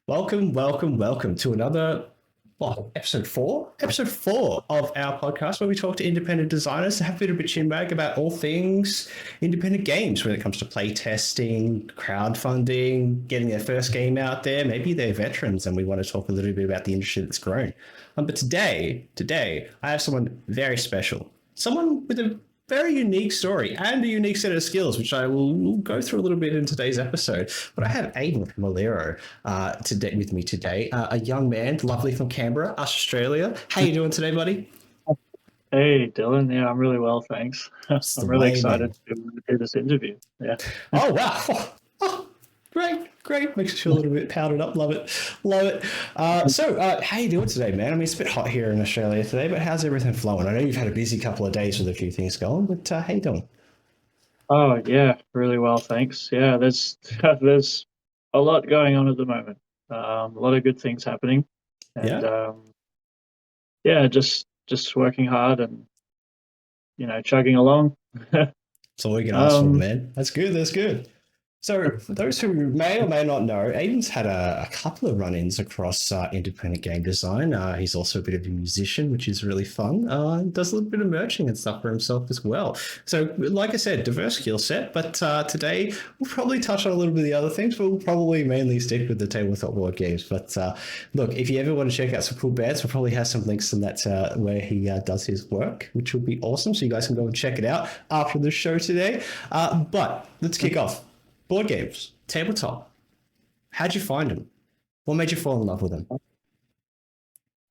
Welcome to another episode four? Episode four of our podcast where we talk to independent designers to have a bit of a chin bag about all things independent games when it comes to play testing, crowdfunding, getting their first game out there. Maybe they're veterans and we want to talk a little bit about the industry that's grown. But today, I have someone very special, someone with a very unique story and a unique set of skills, which I will go through a little bit in today's episode. But I have Aiden from Ellero today with me today, a young man, lovely from Canberra, Australia. How you doing today, buddy? Hey, Dylan. Yeah, I'm really well, thanks. I'm It's the really way, excited man. to do this interview. Yeah. Oh wow! Oh, great. Makes you feel a little bit powdered up. Love it. How you doing today, man? I mean, it's a bit hot here in Australia today, but how's everything flowing? I know you've had a busy couple of days with a few things going, but how you doing? Oh, yeah, really well, thanks. Yeah, there's there's a lot going on at the moment. A lot of good things happening, and Yeah, yeah, just working hard and chugging along. that's all we can ask for, um, man. That's good. So, for those who may or may not know, Aiden's had a couple of run ins across independent game design. He's also a bit of a musician, which is really fun. Does a little bit of merching and stuff for himself as well. So, like I said, diverse skill set. But today, we'll probably touch on a little bit of the other things, but we'll probably mainly stick with the tabletop board games. But look, if you ever want to check out some cool bands, we'll probably have some links in that where he does his work, which would be awesome. So, you guys can go and check it out after the show today. But let's kick off. Board games, tabletop. How'd you find them? What made you fall in love with them?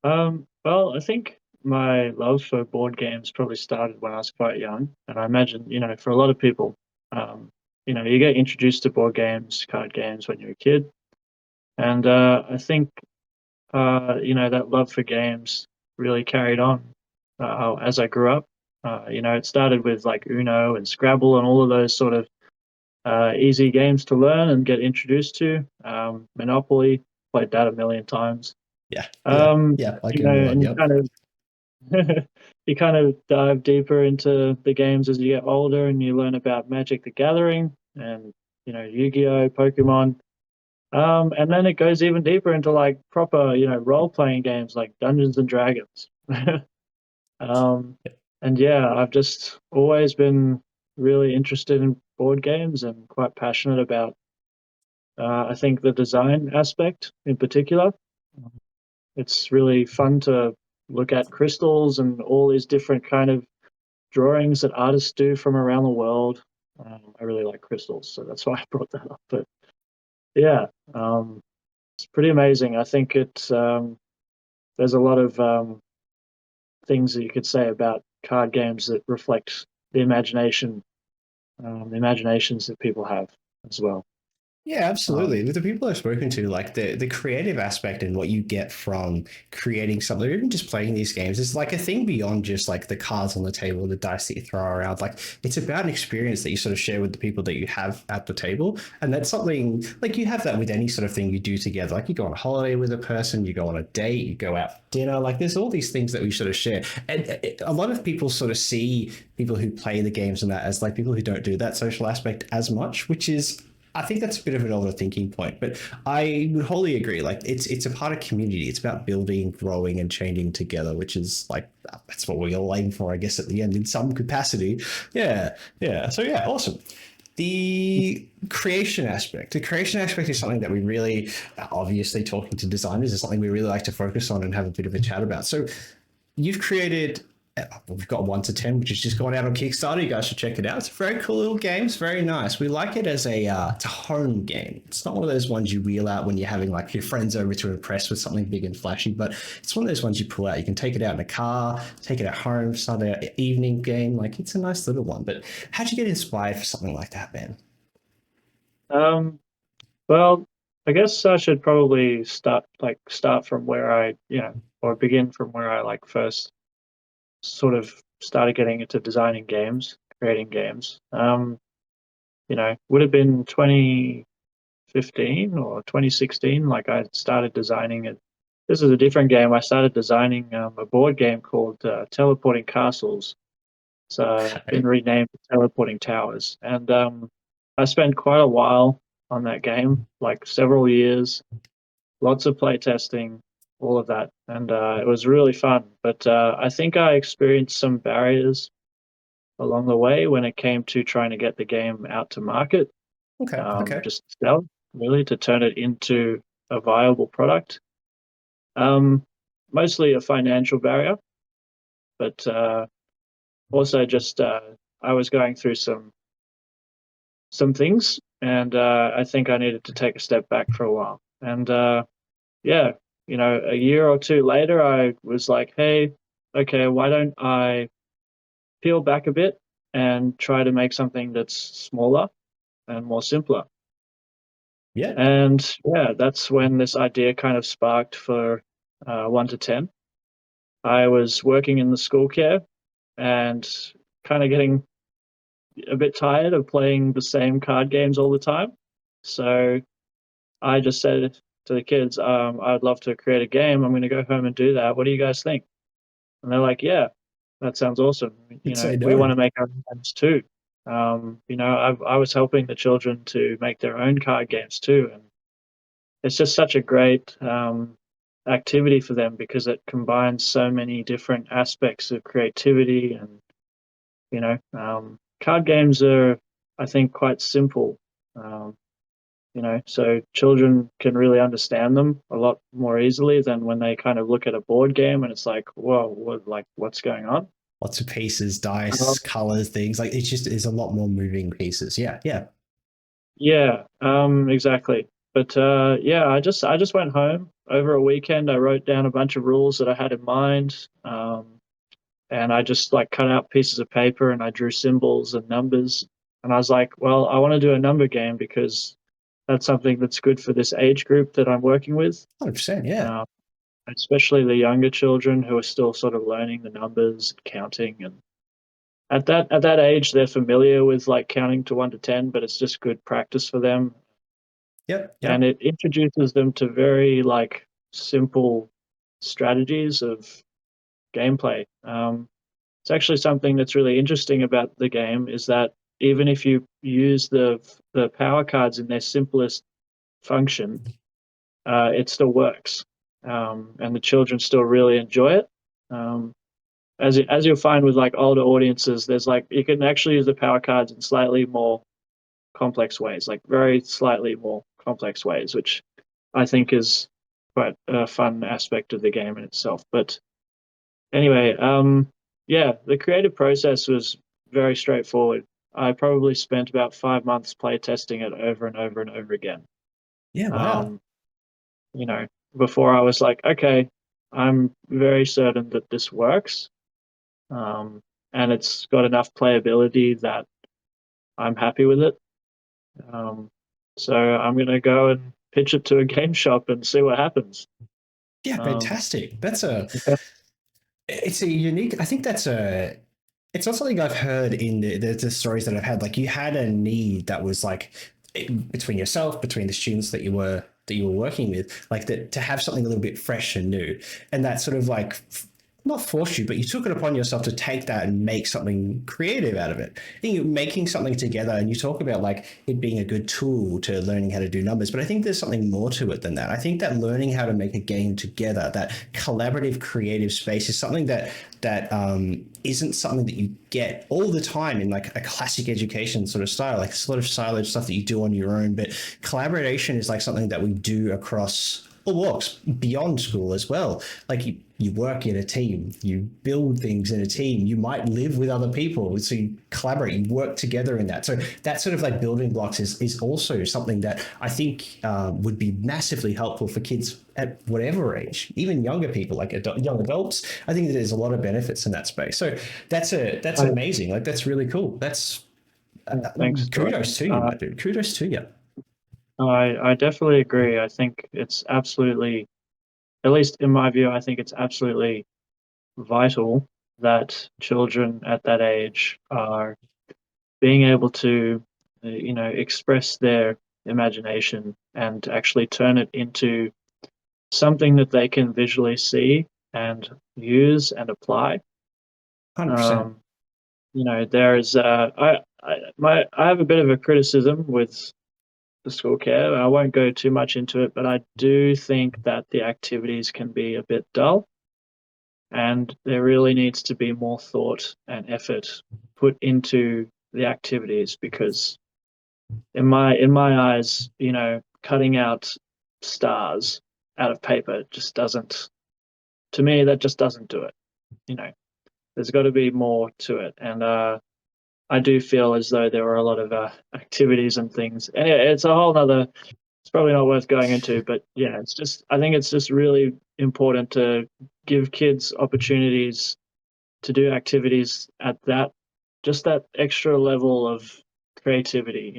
well, I think my love for board games probably started when I was quite young, and I imagine for a lot of people, um, you get introduced to board games, card games when you're a kid, and I think that love for games really carried on as I grew up. It started with like Uno and Scrabble and all of those sort of easy games to learn and get introduced to. Monopoly, played that a million times. Yeah, yeah. I can And relate. you Yep. kind of you kind of dive deeper into the games as you get older, and you learn about Magic the Gathering and Yu-Gi-Oh, Pokemon. And then it goes even deeper into like proper, role-playing games like Dungeons and Dragons. Um, and yeah, I've just always been really interested in board games and quite passionate about, I think, the design aspect in particular. It's really fun to look at crystals and all these different kind of drawings that artists do from around the world. I really like crystals, so that's why I brought that up. But yeah, it's pretty amazing. I think there's a lot of things that you could say about card games that reflect the imaginations that people have as well. Yeah, Um, absolutely. With the people I've spoken to, like the creative aspect and what you get from creating something, or even just playing these games, is like a thing beyond just like the cards on the table, the dice that you throw around. Like it's about an experience that you sort of share with the people that you have at the table, and that's something like you have that with any sort of thing you do together. Like you go on a holiday with a person, you go on a date, you go out for dinner. Like there's all these things that we sort of share, and a lot of people sort of see people who play the games and that as like people who don't do that social aspect as much, which is I think that's a bit of an older thinking point, but I would wholly agree. Like it's a part of community. It's about building, growing, and changing together, which is like that's what we all aim for, I guess, at the end in some capacity. Yeah. So yeah, awesome. The creation aspect is something that we really, obviously, talking to designers is something we really like to focus on and have a bit of a chat about. So you've created we've got 1 to 10, which is just gone out on Kickstarter. You guys should check it out. It's a very cool little game. It's very nice. We like it as it's a home game. It's not one of those ones you wheel out when you're having like your friends over to impress with something big and flashy, but it's one of those ones you pull out. You can take it out in a car, take it at home, start an evening game. Like it's a nice little one. But how'd you get inspired for something like that, man? um, well, I guess I should probably start from where or begin from where I like first sort of started getting into designing games, creating games. Would have been 2015 or 2016. Like I started designing it. This is a different game. I started designing a board game called Teleporting Castles. It's been Okay. renamed Teleporting Towers, and I spent quite a while on that game, like several years, lots of play testing, all of that, and it was really fun. But I think I experienced some barriers along the way when it came to trying to get the game out to market, Okay. Okay. just to sell, really, to turn it into a viable product. Um, Mostly a financial barrier, but also just I was going through some things, and I think I needed to take a step back for a while. And yeah, a year or two later, I was like, hey, okay, why don't I peel back a bit and try to make something that's smaller and more simpler? Yeah. And yeah, that's when this idea kind of sparked for 1 to 10. I was working in the school care and kind of getting a bit tired of playing the same card games all the time. So I just said to the kids, I'd love to create a game. I'm going to go home and do that. What do you guys think? And they're like, yeah, that sounds awesome. You'd say We want no. to make our own games too. I was helping the children to make their own card games too. And it's just such a great activity for them because it combines so many different aspects of creativity. And card games are, I think, quite simple. um, so children can really understand them a lot more easily than when they kind of look at a board game and it's like, whoa, what's going on? Lots of pieces, um, dice, colors, things like it's just is a lot more moving pieces. Yeah. Yeah. yeah, exactly. But yeah, I just went home over a weekend. I wrote down a bunch of rules that I had in mind, and I just like cut out pieces of paper and I drew symbols and numbers. And I was like, well, I want to do a number game because that's something that's good for this age group that I'm working with, 100%. Yeah. um, especially the younger children who are still sort of learning the numbers, and counting. And at that age, they're familiar with like counting to 1 to 10, but it's just good practice for them, Yep. and Yep. it introduces them to very like simple strategies of gameplay. It's actually something that's really interesting about the game is that even if you use the power cards in their simplest function, it still works, and the children still really enjoy it. Um, as you'll find with like older audiences, there's like you can actually use the power cards in slightly more complex ways, like very slightly more complex ways, which I think is quite a fun aspect of the game in itself. But anyway, yeah, the creative process was very straightforward. I probably spent about 5 months play testing it over and over and over again. Yeah. Wow. Um, you know, Before I was like, okay, I'm very certain that this works, um, and it's got enough playability that I'm happy with it. Um, so I'm gonna go and pitch it to a game shop and see what happens. Yeah. Um, Fantastic. That's a yeah, it's a unique. I think that's a. It's not something I've heard in the stories that I've had. Like you had a need that was like between yourself, between the students that you were working with, like that to have something a little bit fresh and new, and that sort of like not forced you, but you took it upon yourself to take that and make something creative out of it. I think you're making something together, and you talk about like it being a good tool to learning how to do numbers, but I think there's something more to it than that. I think that learning how to make a game together, that collaborative, creative space, is something that isn't something that you get all the time in like a classic education sort of style, like sort of siloed stuff that you do on your own. But collaboration is like something that we do across all walks beyond school as well. Like you work in a team, you build things in a team, you might live with other people, so you collaborate, you work together in that. So that sort of like building blocks is also something that I think would be massively helpful for kids at whatever age, even younger people like young adults. I think that there's a lot of benefits in that space. So that's I, amazing. Like that's really cool. That's thanks. kudos to you, my dude. Kudos to you. I definitely agree. I think it's absolutely, at least in my view, I think it's absolutely vital that children at that age are being able to, express their imagination and actually turn it into something that they can visually see and use and apply. 100%. Um, there's I have a bit of a criticism with the school care. I won't go too much into it, but I do think that the activities can be a bit dull, and there really needs to be more thought and effort put into the activities because in my eyes, cutting out stars out of paper just doesn't to me that just doesn't do it. You know, there's got to be more to it, and I do feel as though there were a lot of activities and things. Anyway, it's a whole nother. It's probably not worth going into, but yeah, it's just I think it's just really important to give kids opportunities to do activities at that just that extra level of creativity.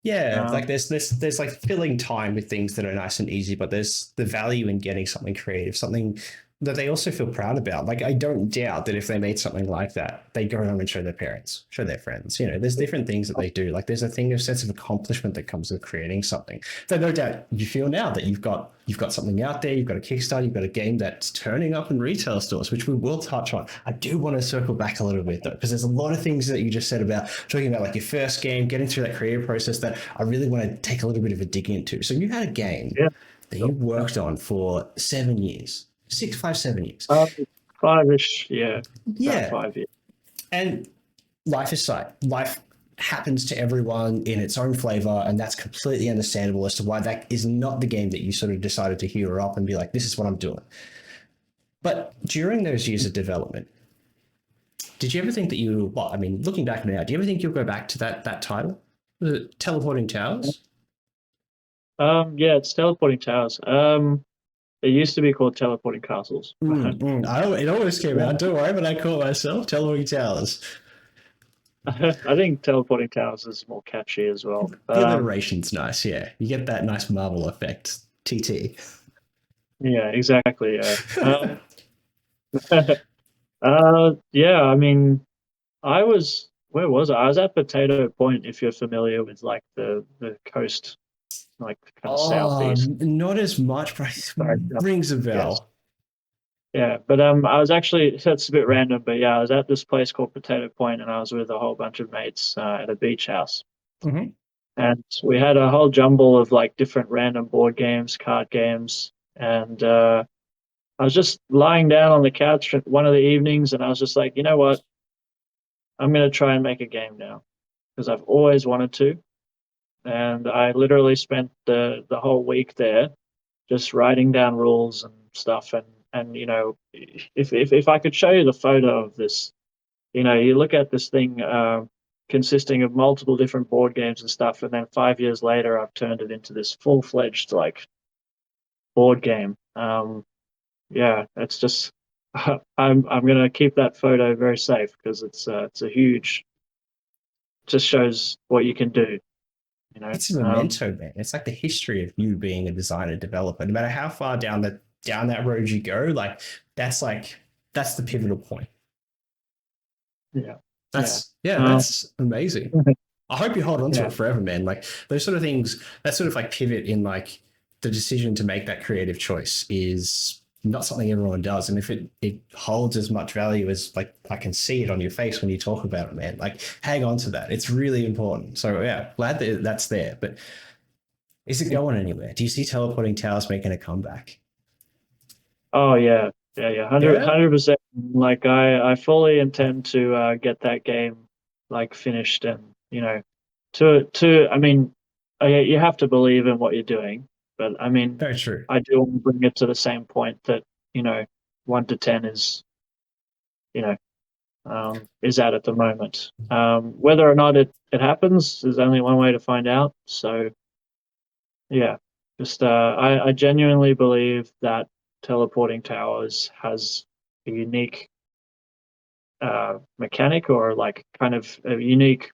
Yeah, like Um, there's like filling time with things that are nice and easy, but there's the value in getting something creative, something that they also feel proud about. Like I don't doubt that if they made something like that, they go home and show their parents, show their friends. There's different things that they do. Like there's a thing of sense of accomplishment that comes with creating something. So no doubt you feel now that you've got something out there, you've got a Kickstarter, you've got a game that's turning up in retail stores, which we will touch on. I do want to circle back a little bit though, because there's a lot of things that you just said about talking about like your first game, getting through that creative process that I really want to take a little bit of a dig into. So you had a game yeah, that you so, worked on for 7 years, 6, 5, 7 years. uh, five-ish, yeah, about Yeah. 5 years. And life is like life happens to everyone in its own flavor, and that's completely understandable as to why that is not the game that you sort of decided to hero up and be like, this is what I'm doing. But during those years of development, did you ever think that well, I mean, looking back now, do you ever think you'll go back to that title? Was it Teleporting Towers? Yeah, it's teleporting towers. It used to be called teleporting castles, but It almost came yeah, out. Don't worry, but I caught myself. Teleporting Towers. I think teleporting towers is more catchy as well. The alliteration's nice, yeah. You get that nice Marvel effect. TT. Yeah, exactly. Yeah. Yeah. I mean, where was I? I was at Potato Point. If you're familiar with like the coast, like kind of Oh, southeast. not as much, but Sorry. it rings a Yes. bell. Yeah, but I was actually that's a bit random, but yeah, I was at this place called Potato Point, and I was with a whole bunch of mates at a beach house, Mm-hmm. and we had a whole jumble of like different random board games, card games, and I was just lying down on the couch one of the evenings, and I was just like, you know what, I'm gonna try and make a game now because I've always wanted to, and I literally spent the whole week there just writing down rules and stuff, and if I could show you the photo of this. You look at this thing consisting of multiple different board games and stuff, and then 5 years later, I've turned it into this full-fledged like board game. Yeah, it's just I'm gonna keep that photo very safe because it's a huge. Just shows what you can do. You know. It's a memento, man. It's like the history of you being a designer developer. No matter how far down that road you go, like that's the pivotal point. Yeah. Yeah. Um, That's amazing. I hope you hold on to yeah. it forever, man. Like those sort of things, that sort of like pivot in like the decision to make that creative choice is not something everyone does. And if it holds as much value as like I can see it on your face when you talk about it, man, like hang on to that. It's really important. So yeah, glad that that's there. But is it going anywhere? Do you see Teleporting Towers making a comeback? Oh yeah. Yeah. Yeah. Yeah. 100%. Like I fully intend to get that game like finished and to I mean you have to believe in what you're doing, but I mean Very true. I do want to bring it to the same point that you know 1 to 10 is you know is at the moment. Whether or not it happens, there's only one way to find out. So yeah, just I genuinely believe that teleporting towers has a unique mechanic or like kind of a unique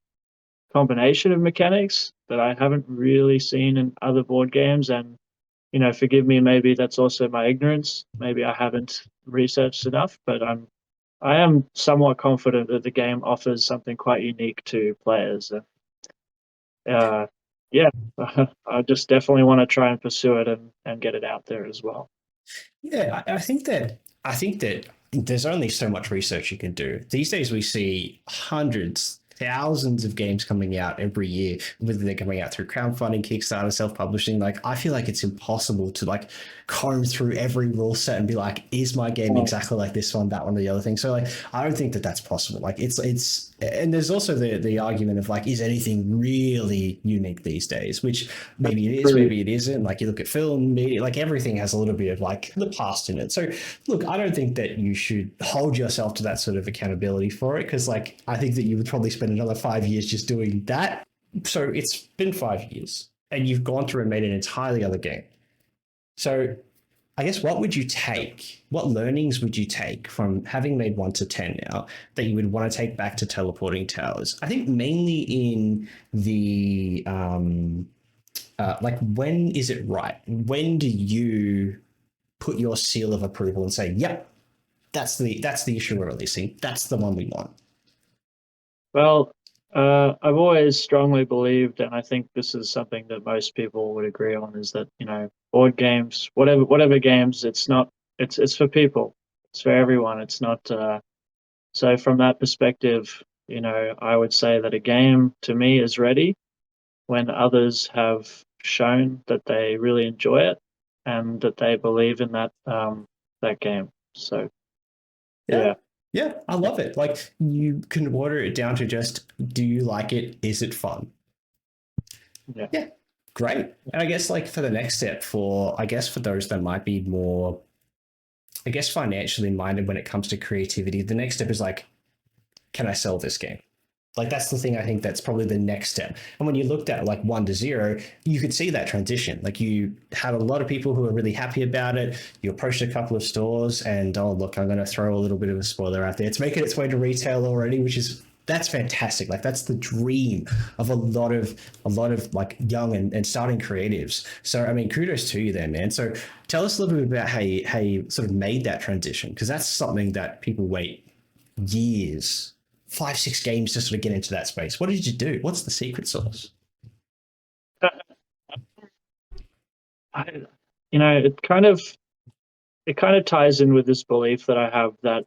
combination of mechanics that I haven't really seen in other board games. And forgive me, maybe that's also my ignorance. Maybe I haven't researched enough, but I am somewhat confident that the game offers something quite unique to players. Uh, yeah, I just definitely want to try and pursue it and get it out there as well. Yeah, I think that there's only so much research you can do. These days we see hundreds, thousands of games coming out every year, whether they're coming out through crowdfunding, Kickstarter, self-publishing. Like, I feel like it's impossible to like comb through every rule set and be like, is my game Oh, exactly like this one, that one, or the other thing? So like, I don't think that that's possible. Like, and there's also the argument of like, is anything really unique these days? Which maybe it is, true. maybe it isn't. Like, you look at film, media, like everything has a little bit of like the past in it. So look, I don't think that you should hold yourself to that sort of accountability for it, because like I think that you would probably spend another 5 years just doing that. So it's been 5 years and you've gone through and made an entirely other game. So I guess what would you take? What learnings would you take from having made 1 to 10 now that you would want to take back to teleporting towers? I think mainly in the like, when is it right? When do you put your seal of approval and say, "Yep, that's the issue we're releasing. That's the one we want." Well, I've always strongly believed, and I think this is something that most people would agree on, is that board games, whatever games, it's for people, it's for everyone. It's not. So from that perspective, I would say that a game to me is ready when others have shown that they really enjoy it and that they believe in that game. So Yeah. yeah, Yeah, I love it. Like, you can water it down to just, do you like it? Is it fun? yeah. Yeah, great. And I guess like for the next step, for I guess for those that might be more, I guess, financially minded when it comes to creativity, the next step is like, can I sell this game? Like, that's the thing. I think that's probably the next step. And when you looked at like 1 to 0, you could see that transition. Like, you had a lot of people who were really happy about it. You approached a couple of stores, and oh look, I'm going to throw a little bit of a spoiler out there. It's making its way to retail already, which is, that's fantastic. Like, that's the dream of a lot of like young and starting creatives. So I mean, kudos to you there, man. So tell us a little bit about how you sort of made that transition, because that's something that people wait years, 5, 6 games to sort of get into that space. What did you do? What's the secret sauce? I, it kind of ties in with this belief that I have that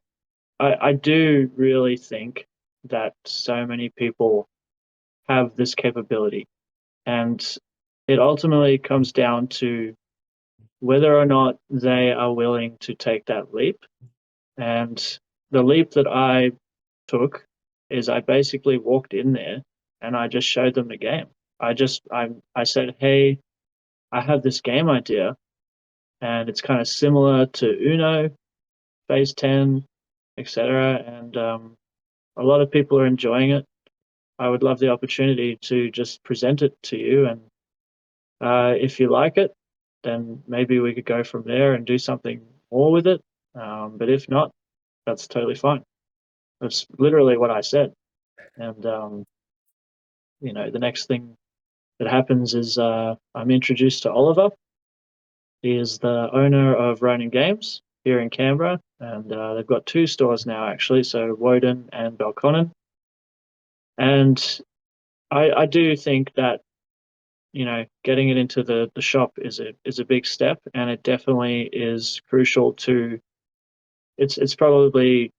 I do really think that so many people have this capability, and it ultimately comes down to whether or not they are willing to take that leap. And the leap that I took is I basically walked in there and I just showed them the game. I said, "Hey, I have this game idea, and it's kind of similar to Uno, Phase 10, etc. And a lot of people are enjoying it. I would love the opportunity to just present it to you, and if you like it, then maybe we could go from there and do something more with it. But if not, that's totally fine." That's literally what I said. And the next thing that happens is I'm introduced to Oliver. He is the owner of Ronin Games here in Canberra, and they've got 2 stores now actually, so Woden and Belconnen. And I do think that getting it into the shop is a big step, and it definitely is crucial to. It's probably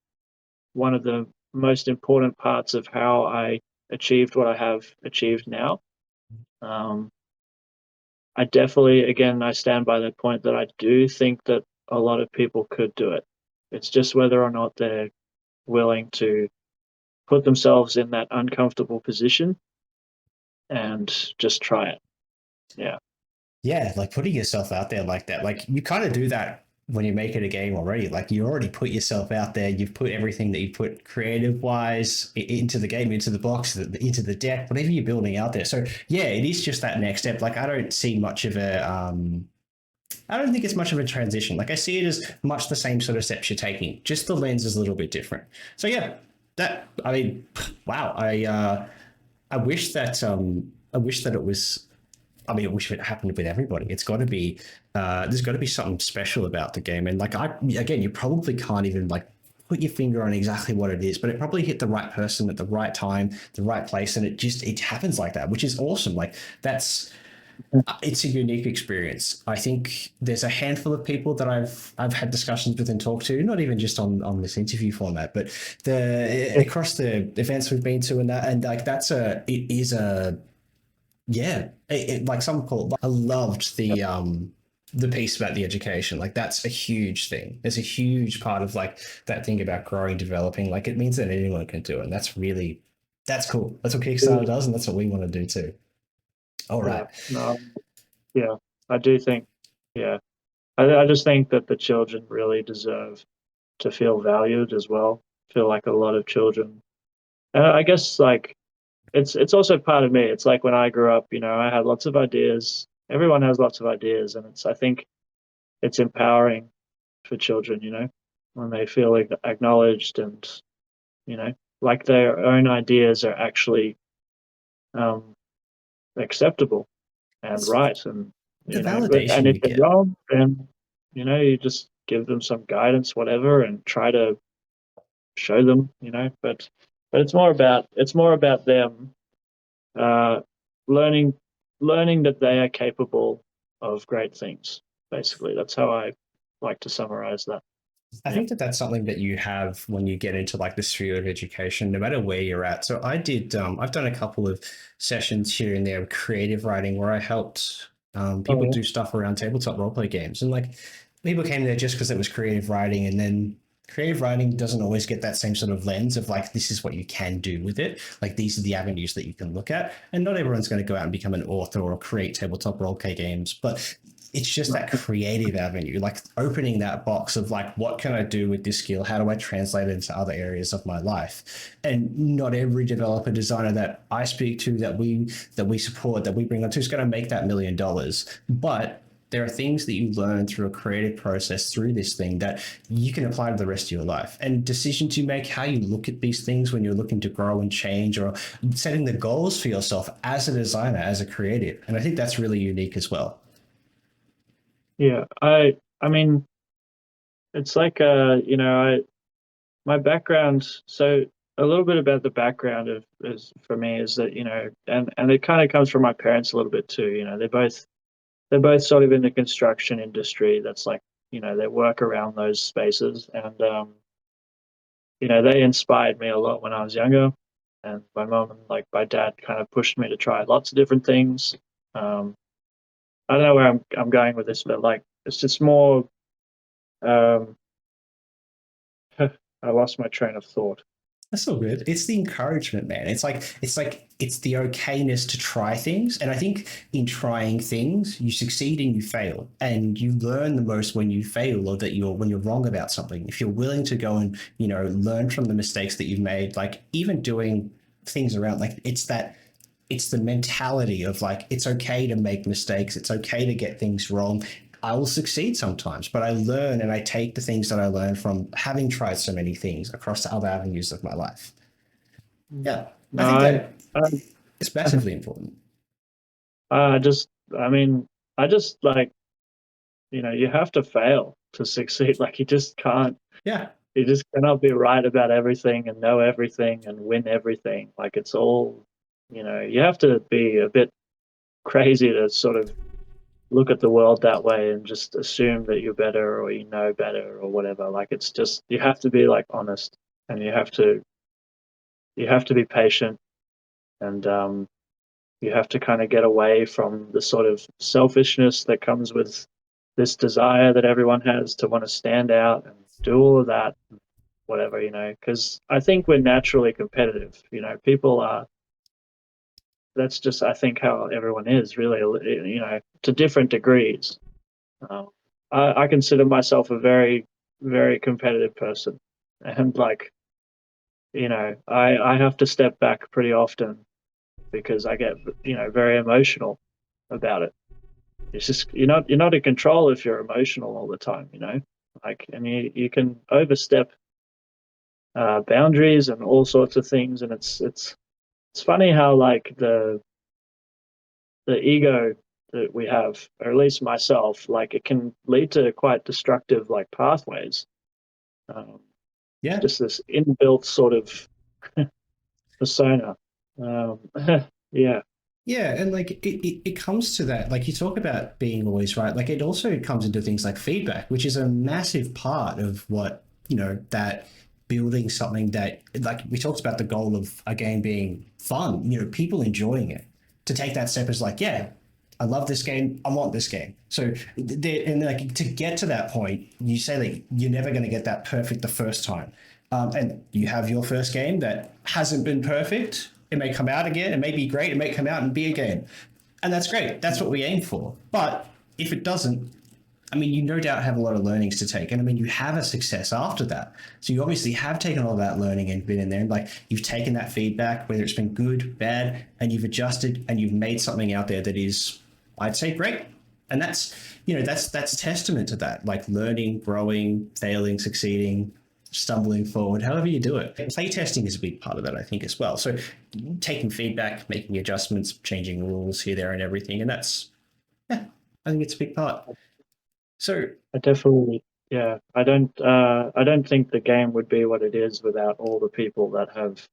one of the most important parts of how I achieved what I have achieved now. Um, I definitely, again, I stand by the point that I do think that a lot of people could do it. It's just whether or not they're willing to put themselves in that uncomfortable position and just try it. Yeah. Yeah, like putting yourself out there like that. Like, you kind of do that when you make it a game already. Like, you already put yourself out there. You've put everything that you put creative wise into the game, into the box, into the deck, whatever you're building out there. So yeah, it is just that next step. Like, I don't see much of a I don't think it's much of a transition. Like, I see it as much the same sort of steps you're taking, just the lens is a little bit different. So yeah, that, I mean, wow. I wish that it was. I mean, I wish it happened with everybody. It's got to be. There's got to be something special about the game, and like, again, you probably can't even like put your finger on exactly what it is, but it probably hit the right person at the right time, the right place, and it happens like that, which is awesome. Like, that's It's a unique experience. I think there's a handful of people that I've had discussions with and talked to, not even just on this interview format, but the Yeah, across the events we've been to and that, and like that's a it is a yeah, like some call it, I loved the piece about the education. Like that's a huge thing. There's a huge part of like that thing about growing, developing. Like it means that anyone can do it, and that's cool. That's what Kickstarter does, and that's what we want to do too. All yeah, right. no, yeah, I do think, yeah, I just think that the children really deserve to feel valued as well. I feel like a lot of children, and I guess like it's also part of me. It's like when I grew up, I had lots of ideas. Everyone has lots of ideas, and I think it's empowering for children, when they feel like acknowledged and, you know, like their own ideas are actually um, acceptable and It's right. And, the and validation if you they're get. wrong, then, you just give them some guidance, whatever, and try to show them, but it's more about them uh, learning learning that they are capable of great things. Basically, that's how I like to summarize that. I Yeah. think that that's something that you have when you get into like the sphere of education, no matter where you're at. So I've done a couple of sessions here and there of creative writing where I helped people Oh do stuff around tabletop roleplay games. And like people came there just because it was creative writing. And then creative writing doesn't always get that same sort of lens of like, this is what you can do with it. Like these are the avenues that you can look at. And not everyone's going to go out and become an author or create tabletop roleplay games. But it's just that yeah. creative avenue, like opening that box of like, what can I do with this skill? How do I translate it into other areas of my life? And not every developer designer that I speak to, that we support, that we bring on to is going to make that $1 million. But there are things that you learn through a creative process through this thing that you can apply to the rest of your life, and decisions you make, how you look at these things when you're looking to grow and change, or setting the goals for yourself as a designer, as a creative. And I think that's really unique as well. Yeah, I mean, it's like I my background. So a little bit about the background of is for me is that and it kind of comes from my parents a little bit too. They're both sort of in the construction industry. That's like they work around those spaces, and they inspired me a lot when I was younger. And my mom and like my dad kind of pushed me to try lots of different things. Um, I don't know where I'm going with this, but like it's just more. Um, I lost my train of thought. That's all good. It's the encouragement, man. It's the okayness to try things. And I think in trying things, you succeed and you fail. And you learn the most when you fail, or that you're when you're wrong about something. If you're willing to go and, learn from the mistakes that you've made, like even doing things around, like it's the mentality of like, it's okay to make mistakes. It's okay to get things wrong. I will succeed sometimes, but I learn and I take the things that I learn from having tried so many things across to other avenues of my life. Yeah, I No, think that I, it's massively important. I just, I mean, I just like, you have to fail to succeed. Like Yeah, you just cannot be right about everything and know everything and win everything. Like it's all, you have to be a bit crazy to sort of look at the world that way and just assume that you're better or you know better or whatever. Like it's just, you have to be like honest, and you have to be patient, and you have to kind of get away from the sort of selfishness that comes with this desire that everyone has to want to stand out and do all of that, whatever, because I think we're naturally competitive. People are, that's just, I think, how everyone is really, to different degrees. Um, I consider myself a very, very competitive person. And like, I have to step back pretty often because I get, very emotional about it. It's just you're not in control if you're emotional all the time. Like, and you can overstep boundaries and all sorts of things, and it's funny how like the ego that we have, or at least myself, like it can lead to quite destructive like pathways. Um, yeah. just this inbuilt sort of persona. Um, yeah, Yeah, and like it comes to that, like you talk about being always right. Like it also comes into things like feedback, which is a massive part of what, that building something that, like we talked about the goal of a game being fun, people enjoying it. To take that step is like, yeah, I love this game. I want this game. So, and like to get to that point, you say that you're never going to get that perfect the first time. And you have your first game that hasn't been perfect. It may come out again. It may be great. It may come out and be a game. And that's great. That's what we aim for. But if it doesn't, I mean, you no doubt have a lot of learnings to take. And I mean, you have a success after that. So you obviously have taken all that learning and been in there. And like you've taken that feedback, whether it's been good, bad, and you've adjusted and you've made something out there that is, I'd say, great. And that's testament to that, like learning, growing, failing, succeeding, stumbling forward, however you do it. Playtesting is a big part of that, I think, as well. So taking feedback, making adjustments, changing rules here, there, and everything. And yeah, I think it's a big part. So I definitely, yeah. I don't think the game would be what it is without all the people that have,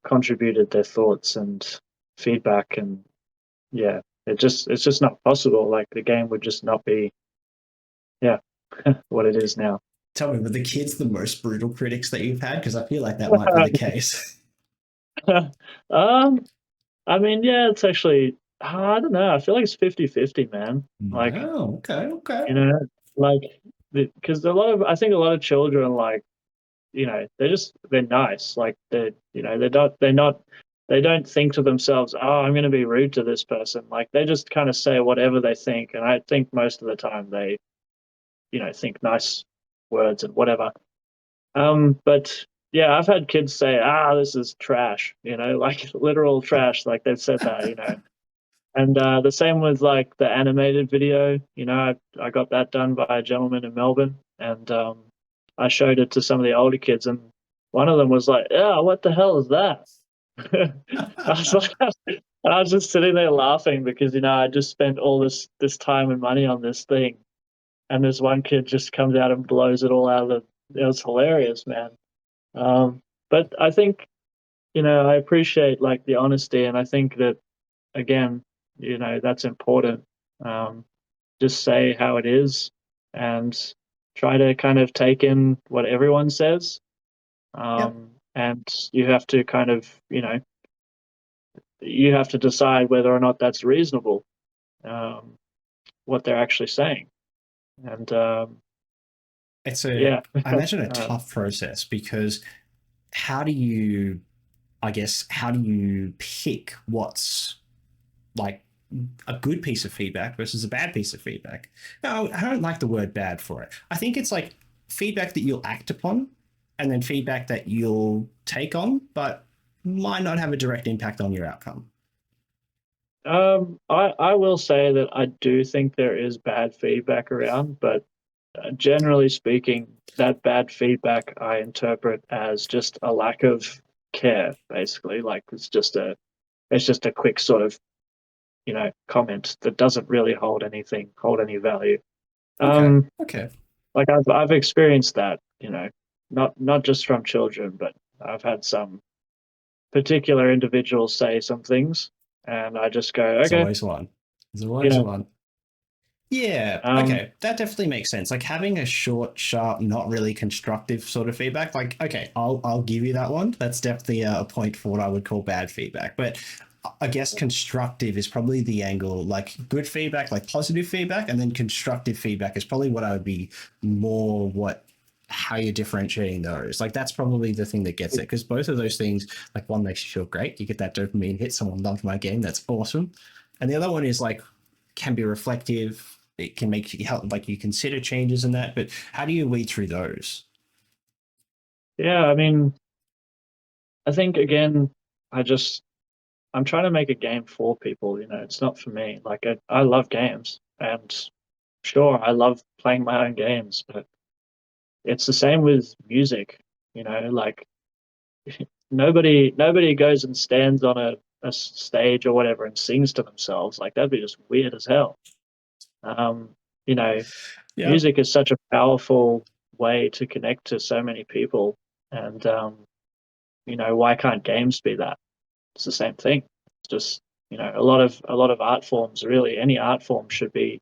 contributed their thoughts and feedback, and yeah, it's just not possible. Like the game would just not be, yeah, what it is now. tell me, were the kids the most brutal critics that you've had? Because I feel like that might be the case. um, I mean, yeah, it's actually, I don't know. I feel like it's 50-50, man. Like, Wow. Okay. Okay. you know, like, because I think a lot of children, like, they're nice. Like, they don't think to themselves, oh, I'm going to be rude to this person. Like, they just kind of say whatever they think. And I think most of the time they, think nice words and whatever. But yeah, I've had kids say, this is trash, like literal trash. Like they've said that. And the same with like the animated video. I got that done by a gentleman in Melbourne, and I showed it to some of the older kids, and one of them was like, "Yeah, what the hell is that?" I was like, I was just sitting there laughing because I just spent all this time and money on this thing, and this one kid just comes out and blows it all out of the. It was hilarious, man. But I think I appreciate like the honesty, and I think that again, that's important. Um, just say how it is and try to kind of take in what everyone says. Yep. And you have to kind of, you have to decide whether or not that's reasonable, um, what they're actually saying. And It's yeah, I imagine a uh, tough process because how do you, how do you pick what's like a good piece of feedback versus a bad piece of feedback? No, I don't like the word bad for it. I think it's like feedback that you'll act upon and then feedback that you'll take on, but might not have a direct impact on your outcome. I will say that I do think there is bad feedback around, but generally speaking, that bad feedback I interpret as just a lack of care, basically. Like it's just a quick sort of comment that doesn't really hold any value. Okay. Um, Okay. like I've experienced that, not just from children, but I've had some particular individuals say some things, and I just go, There's okay, always one. There's you always know, one. Yeah, um, okay. That definitely makes sense. Like having a short, sharp, not really constructive sort of feedback. Like, okay, I'll give you that one. That's definitely a point for what I would call bad feedback. But I guess constructive is probably the angle. Like good feedback, like positive feedback, and then constructive feedback is probably what I would be more what how you're differentiating those. Like that's probably the thing that gets it because both of those things, like one makes you feel great, you get that dopamine hit. Someone loved my game, that's awesome, and the other one is like can be reflective. It can make you help, like you consider changes in that. But how do you weed through those? yeah, I mean, I think again, I just I'm trying to make a game for people. It's not for me. Like I love games, and sure, I love playing my own games, but it's the same with music. Like nobody goes and stands on a stage or whatever and sings to themselves. Like that'd be just weird as hell. Um, you know, Yeah. music is such a powerful way to connect to so many people, and why can't games be that? It's the same thing. It's just A lot of art forms, really, any art form should be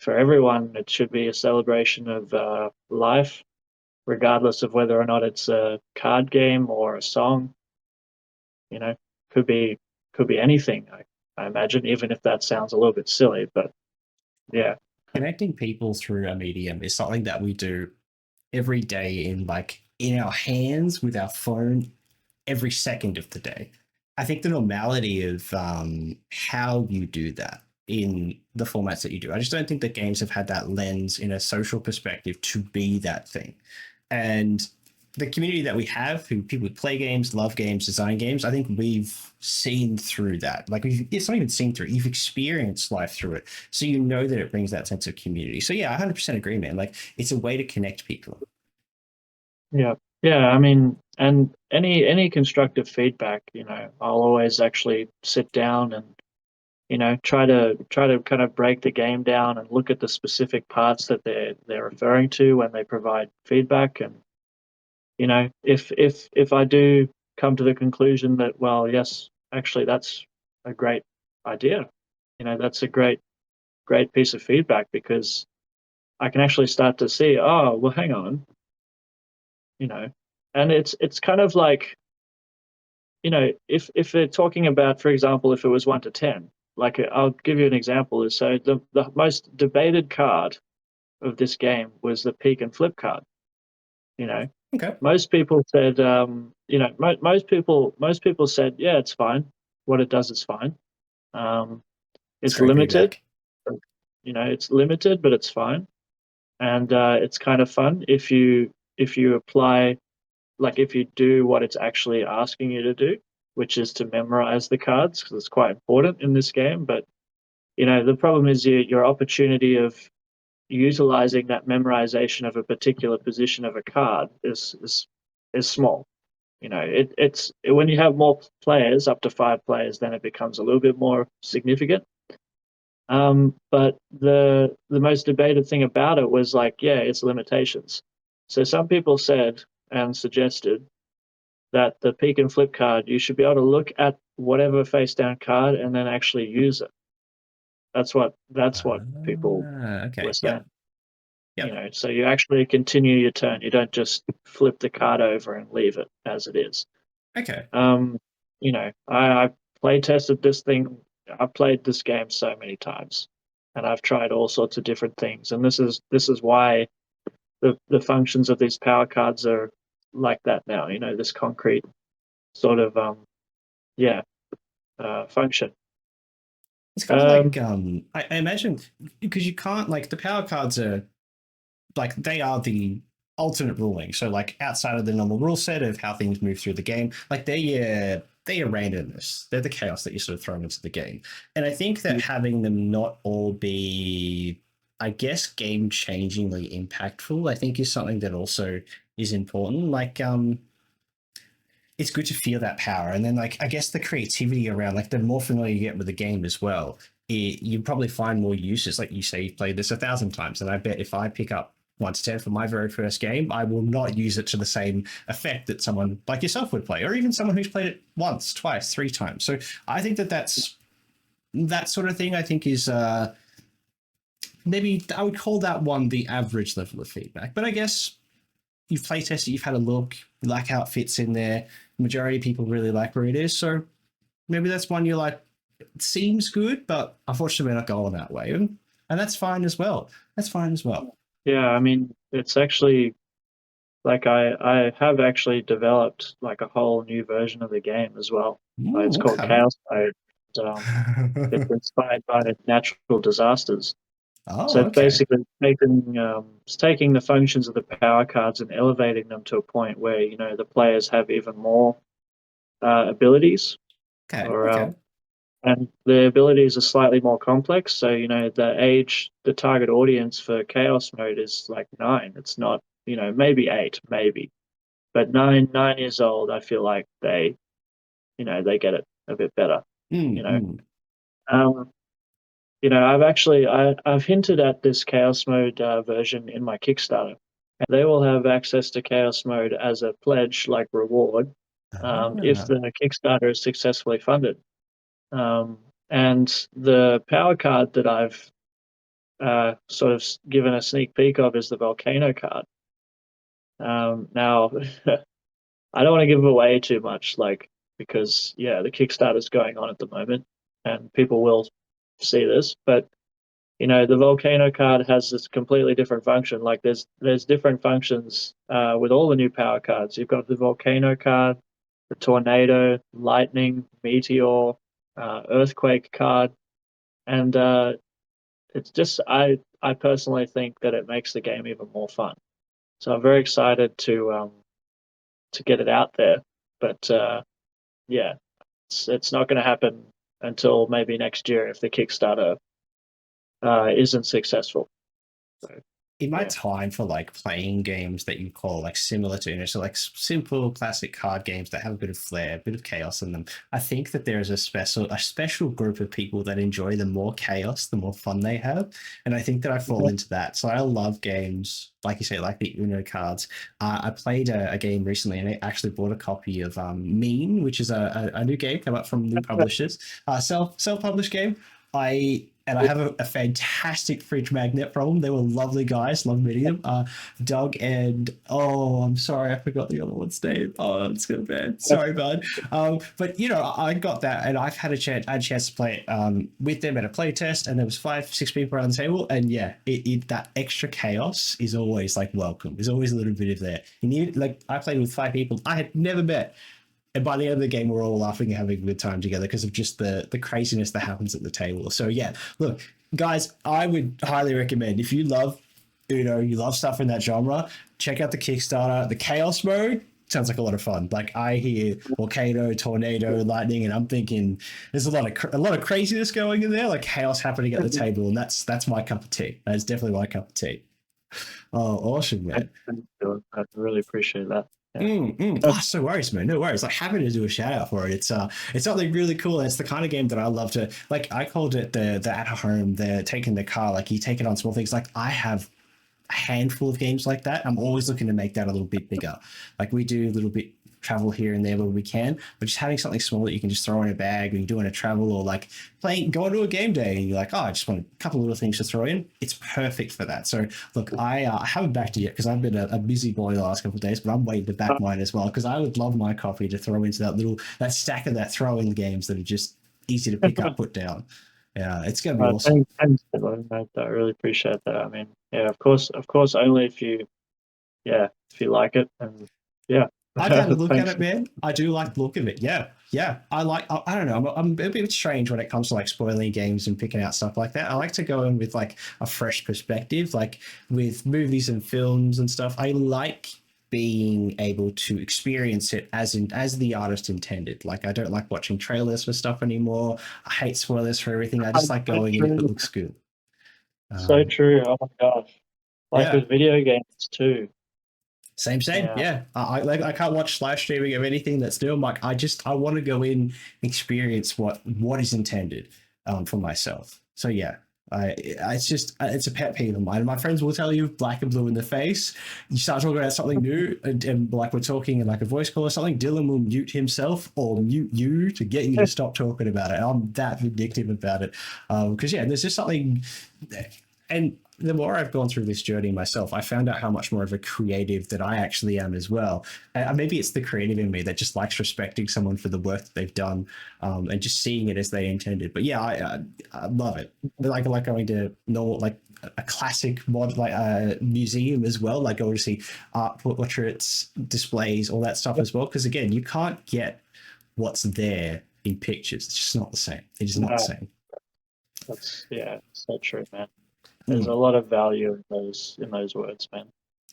for everyone. It should be a celebration of life, regardless of whether or not it's a card game or a song. You know, could be could be anything. I imagine, even if that sounds a little bit silly, but yeah, Connecting people through a medium is something that we do every day in our hands with our phone every second of the day. I think the normality of how you do that in the formats that you do, I just don't think that games have had that lens in a social perspective to be that thing. And the community that we have, who people who play games, love games, design games, I think we've seen through that. Like it's not even seen through; you've experienced life through it, so you know that it brings that sense of community. So yeah, 100% agree, man. Like it's a way to connect people. yeah, yeah. I mean, and any constructive feedback, I'll always actually sit down and try to kind of break the game down and look at the specific parts that they're referring to when they provide feedback. And if I do come to the conclusion that, well, yes, actually that's a great idea, that's a great piece of feedback, because I can actually start to see, oh, well, hang on, you know and it's kind of like, if they're talking about, for example, if it was 1 to 10, like, I'll give you an example. Is So the most debated card of this game was the peek and flip card. You know, Okay, most people said, most people said, yeah, it's fine. What it does is fine. Um, it's it's great limited. feedback. It's limited, but it's fine, and it's kind of fun if you apply, like, if you do what it's actually asking you to do, which is to memorize the cards, because it's quite important in this game. But the problem is, your opportunity of utilizing that memorization of a particular position of a card is small. It's when you have more players, up to 5 players, then it becomes a little bit more significant. But the most debated thing about it was, like, yeah, its limitations. So some people said and suggested that the peek and flip card, you should be able to look at whatever face down card and then actually use it. That's what people were Okay. saying. Yep. Yep. So you actually continue your turn. You don't just flip the card over and leave it as it is. Okay. I play tested this thing. I've played this game so many times, and I've tried all sorts of different things. And this is why the functions of these power cards are like that now. This concrete sort of yeah function. It's kind of Um, like I imagine because you can't like the power cards are like they are the alternate ruling. So like outside of the normal rule set of how things move through the game, like they're randomness. They're the chaos that you're sort of throwing into the game. And I think that having them not all be, I guess, game changingly impactful, I think is something that also is important. Like it's good to feel that power. And then like I guess the creativity around like the more familiar you get with the game as well, you probably find more uses. Like you say, you've played this 1,000 times, and I bet if I pick up 1 to 10 for my very first game, I will not use it to the same effect that someone like yourself would play, or even someone who's played it once, twice, 3 times. So I think that's that sort of thing. I think is maybe I would call that one the average level of feedback. But I guess you've play tested, you've had a look, you like how it fits in there. The majority of people really like where it is. So maybe that's one you're like, it seems good, but unfortunately we're not going that way. And that's fine as well. That's fine as well. yeah, I mean, it's actually, like, I have actually developed, like, a whole new version of the game as well. It's Ooh, called okay. Chaos Mode. It's inspired by natural disasters. So Oh, it's okay. basically taking the functions of the power cards and elevating them to a point where the players have even more abilities, Okay. or Okay. and the abilities are slightly more complex. So the target audience for Chaos Mode is like 9. It's not, maybe 8, maybe, but 9 years old. I feel like they get it a bit better. You Mm, know, mm. um, I've hinted at this Chaos Mode version in my Kickstarter, and they will have access to Chaos Mode as a pledge, like reward, if Ah, the Kickstarter is successfully funded. And the power card that I've sort of given a sneak peek of is the volcano card. Now, I don't want to give away too much, like, because yeah, the Kickstarter's going on at the moment, and people will see this. But the volcano card has this completely different function. Like, there's different functions with all the new power cards. You've got the volcano card, the tornado, lightning, meteor, earthquake card, and it's just I personally think that it makes the game even more fun. So I'm very excited to get it out there. But yeah, it's not going to happen until maybe next year if the Kickstarter isn't successful. So In my yeah. time for like playing games that you call like similar to so like simple classic card games that have a bit of flair, a bit of chaos in them, I think that there is a special group of people that enjoy the more chaos, the more fun they have, and I think that I fall into that. So I love games like you say, like the Uno cards. I played a game recently, and I actually bought a copy of Mean, which is a new game come up from new publishers, self published game. I have a fantastic fridge magnet from them. They were lovely guys. Love meeting them. Doug and I'm sorry, I forgot the other one's name. Oh, it's so bad. Sorry, bud. But I got that, and I've had a chance to play it with them at a play test, and there was 5, 6 people around the table, and yeah, that extra chaos is always like welcome. There's always a little bit of there. You need like I played with 5 people I had never met. And by the end of the game, we're all laughing and having a good time together because of just the craziness that happens at the table. So yeah, look, guys, I would highly recommend if you love you love stuff in that genre, check out the Kickstarter. The Chaos mode sounds like a lot of fun. Like I hear volcano, tornado, lightning, and I'm thinking there's a lot of craziness going in there, like chaos happening at the table, and that's my cup of tea. That's definitely my cup of tea. Oh, awesome, man. I really appreciate that. Yeah. Oh, so worries, man. No worries. Like happy to do a shout out for it. It's something really cool. And it's the kind of game that I love to like. I called it the at home, the taking the car. Like you take it on small things. Like I have a handful of games like that. I'm always looking to make that a little bit bigger. Like we do a little bit travel here and there where we can, but just having something small that you can just throw in a bag when you're doing a travel or like going to a game day and you're like, oh, I just want a couple of little things to throw in. It's perfect for that. So look, I haven't backed it yet because I've been a busy boy the last couple of days, but I'm waiting to back mine as well because I would love my copy to throw into that stack of that throwing games that are just easy to pick up, put down. Yeah, it's gonna be awesome. Thanks, Dylan. I really appreciate that. I mean, yeah, of course, only if you like it, and yeah, I've had a look at thanks. it, man. I do like the look of it. Yeah, yeah. I don't know. I'm a bit strange when it comes to like spoiling games and picking out stuff like that. I like to go in with like a fresh perspective, like with movies and films and stuff. I like being able to experience it as the artist intended. Like I don't like watching trailers for stuff anymore. I hate spoilers for everything. I just like So going in if it true. looks good. So Um, true. Oh my gosh. Like yeah. with video games too. Same. Yeah. Yeah, I can't watch live streaming of anything that's new. I'm like, I want to go in, experience what is intended for myself. So yeah, it's a pet peeve of mine. My friends will tell you black and blue in the face. You start talking about something new, and like we're talking in like a voice call or something, Dylan will mute himself or mute you to get you to stop talking about it. I'm that vindictive about it because yeah, there's just something. And the more I've gone through this journey myself, I found out how much more of a creative that I actually am as well. Maybe it's the creative in me that just likes respecting someone for the work that they've done and just seeing it as they intended. But yeah, I love it. Like going to normal, like a classic mod, like a museum as well, like going to see art portraits, displays, all that stuff as well. Because again, you can't get what's there in pictures. It's just not the same. It is not the same. That's so true, man. There's a lot of value in those words, man.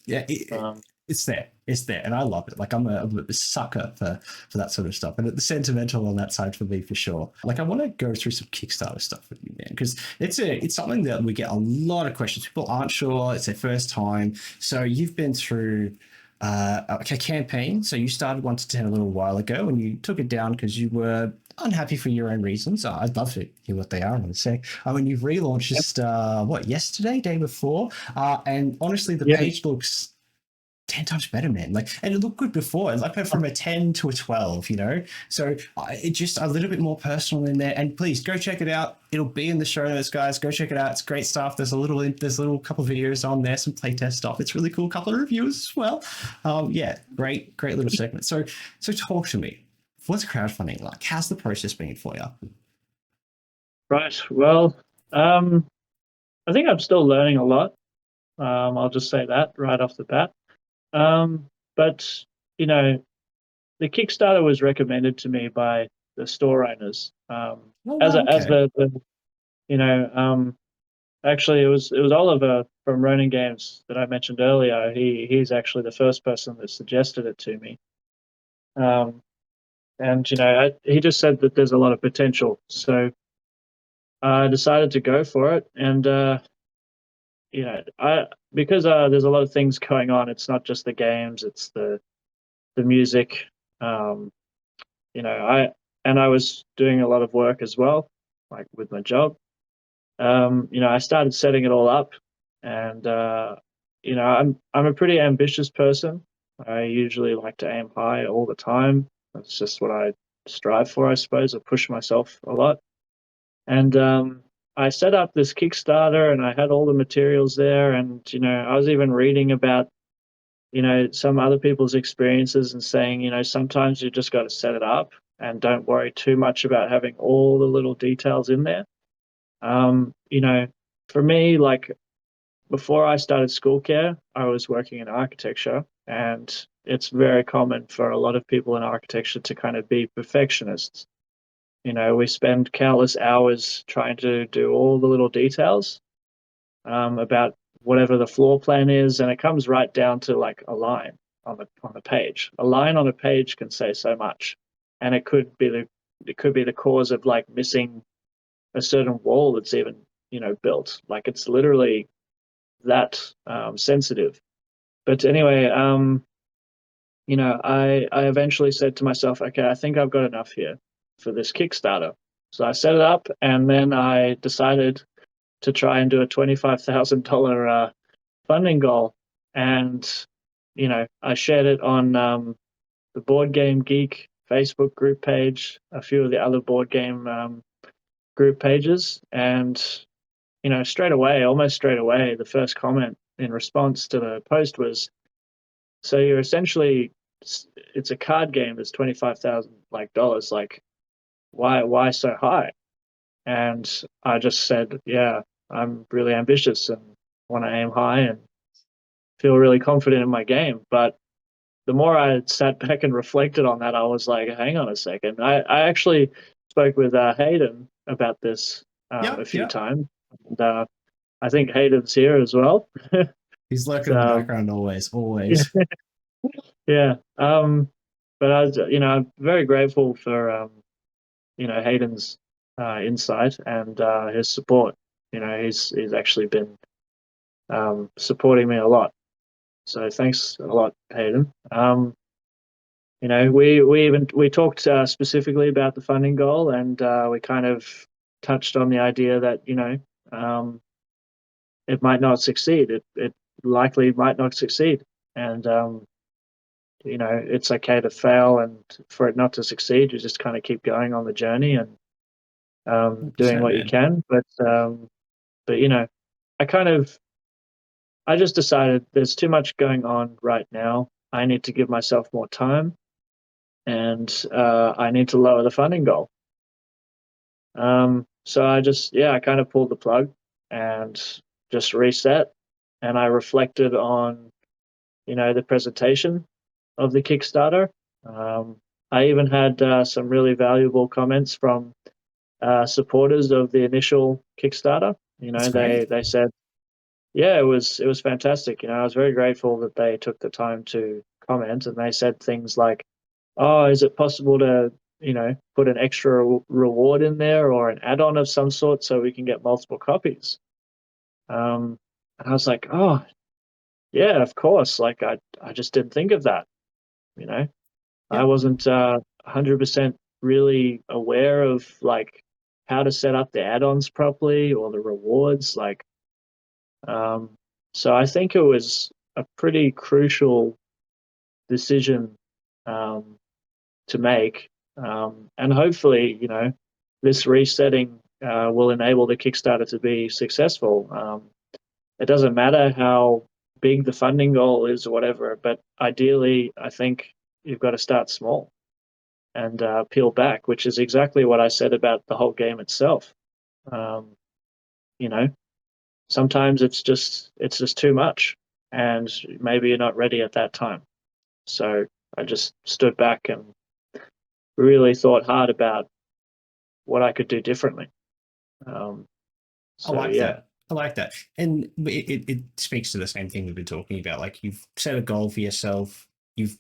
Yeah, it's there. It's there, and I love it. Like I'm a sucker for that sort of stuff, and the sentimental on that side for me for sure. Like I want to go through some Kickstarter stuff with you, man, because it's something that we get a lot of questions. People aren't sure; it's their first time. So you've been through a campaign. So you started 1 to 10 a little while ago, and you took it down because you were unhappy for your own reasons. I'd love to hear what they are. I'm going to say. I mean, you've relaunched just yesterday, day before, and honestly, the Yeah. page looks 10 times better, man. Like, and it looked good before. Like, went from a 10 to a 12, you know? So it just a little bit more personal in there. And please go check it out. It'll be in the show notes, guys. Go check it out. It's great stuff. There's a little couple of videos on there, some playtest stuff. It's really cool. Couple of reviews as well. Yeah, great little segment. So talk to me. What's crowdfunding like? How's the process been for you? Right. Well, I think I'm still learning a lot. I'll just say that right off the bat. But you know, the Kickstarter was recommended to me by the store owners. Oh As wow, as okay. the you know, actually it was Oliver from Ronin Games that I mentioned earlier. He's actually the first person that suggested it to me. Um, and he just said that there's a lot of potential. So I decided to go for it, and I because there's a lot of things going on. It's not just the games; it's the music. Um, I was doing a lot of work as well, like with my job. I started setting it all up, and I'm a pretty ambitious person. I usually like to aim high all the time. That's just what I strive for, I suppose. I push myself a lot. And I set up this Kickstarter and I had all the materials there. And, I was even reading about, some other people's experiences and saying, sometimes you just got to set it up and don't worry too much about having all the little details in there. Um, you know, for me, like before I started school care, I was working in architecture, and it's very common for a lot of people in architecture to kind of be perfectionists. We spend countless hours trying to do all the little details about whatever the floor plan is, and it comes right down to like a line on the page. A line on a page can say so much, and it could be the cause of like missing a certain wall that's even built. Like it's literally that sensitive. But anyway, I eventually said to myself, okay, I think I've got enough here for this Kickstarter. So I set it up, and then I decided to try and do a $25,000 funding goal, and I shared it on the Board Game Geek Facebook group page, a few of the other board game group pages, and straight away, almost straight away, the first comment in response to the post was, "So you're essentially, it's a card game that's 25,000 like dollars. Like, why so high?" And I just said, "Yeah, I'm really ambitious and want to aim high and feel really confident in my game." But the more I sat back and reflected on that, I was like, "Hang on a second." I actually spoke with Hayden about this a Yep, few yep. times. And, I think Hayden's here as well. He's lurking in the So, background always, yeah, always. yeah. But I'm very grateful for Hayden's insight and his support. He's actually been supporting me a lot. So thanks a lot, Hayden. We talked specifically about the funding goal, and we kind of touched on the idea that um, it might not succeed. It likely might not succeed, and it's okay to fail, and for it not to succeed, you just kind of keep going on the journey and doing 100%, what you man. can. But I kind of I just decided there's too much going on right now. I need to give myself more time, and I need to lower the funding goal. So I kind of pulled the plug and just reset, and I reflected on the presentation of the Kickstarter. Um, I even had some really valuable comments from supporters of the initial Kickstarter. That's They great. said, yeah, it was fantastic. I was very grateful that they took the time to comment, and they said things like, "Oh, is it possible to put an extra reward in there or an add-on of some sort so we can get multiple copies?" And I was like, "Oh, yeah, of course." Like I just didn't think of that. You know, I Yep. wasn't 100% really aware of like how to set up the add-ons properly or the rewards. Um, so I think it was a pretty crucial decision to make, and hopefully, this resetting will enable the Kickstarter to be successful. It doesn't matter how big the funding goal is or whatever, but ideally, I think you've got to start small and peel back, which is exactly what I said about the whole game itself. Um, you know, sometimes it's just too much, and maybe you're not ready at that time. So I just stood back and really thought hard about what I could do differently. Um, I so like yeah. that. I like that. And it speaks to the same thing we've been talking about. Like you've set a goal for yourself. You've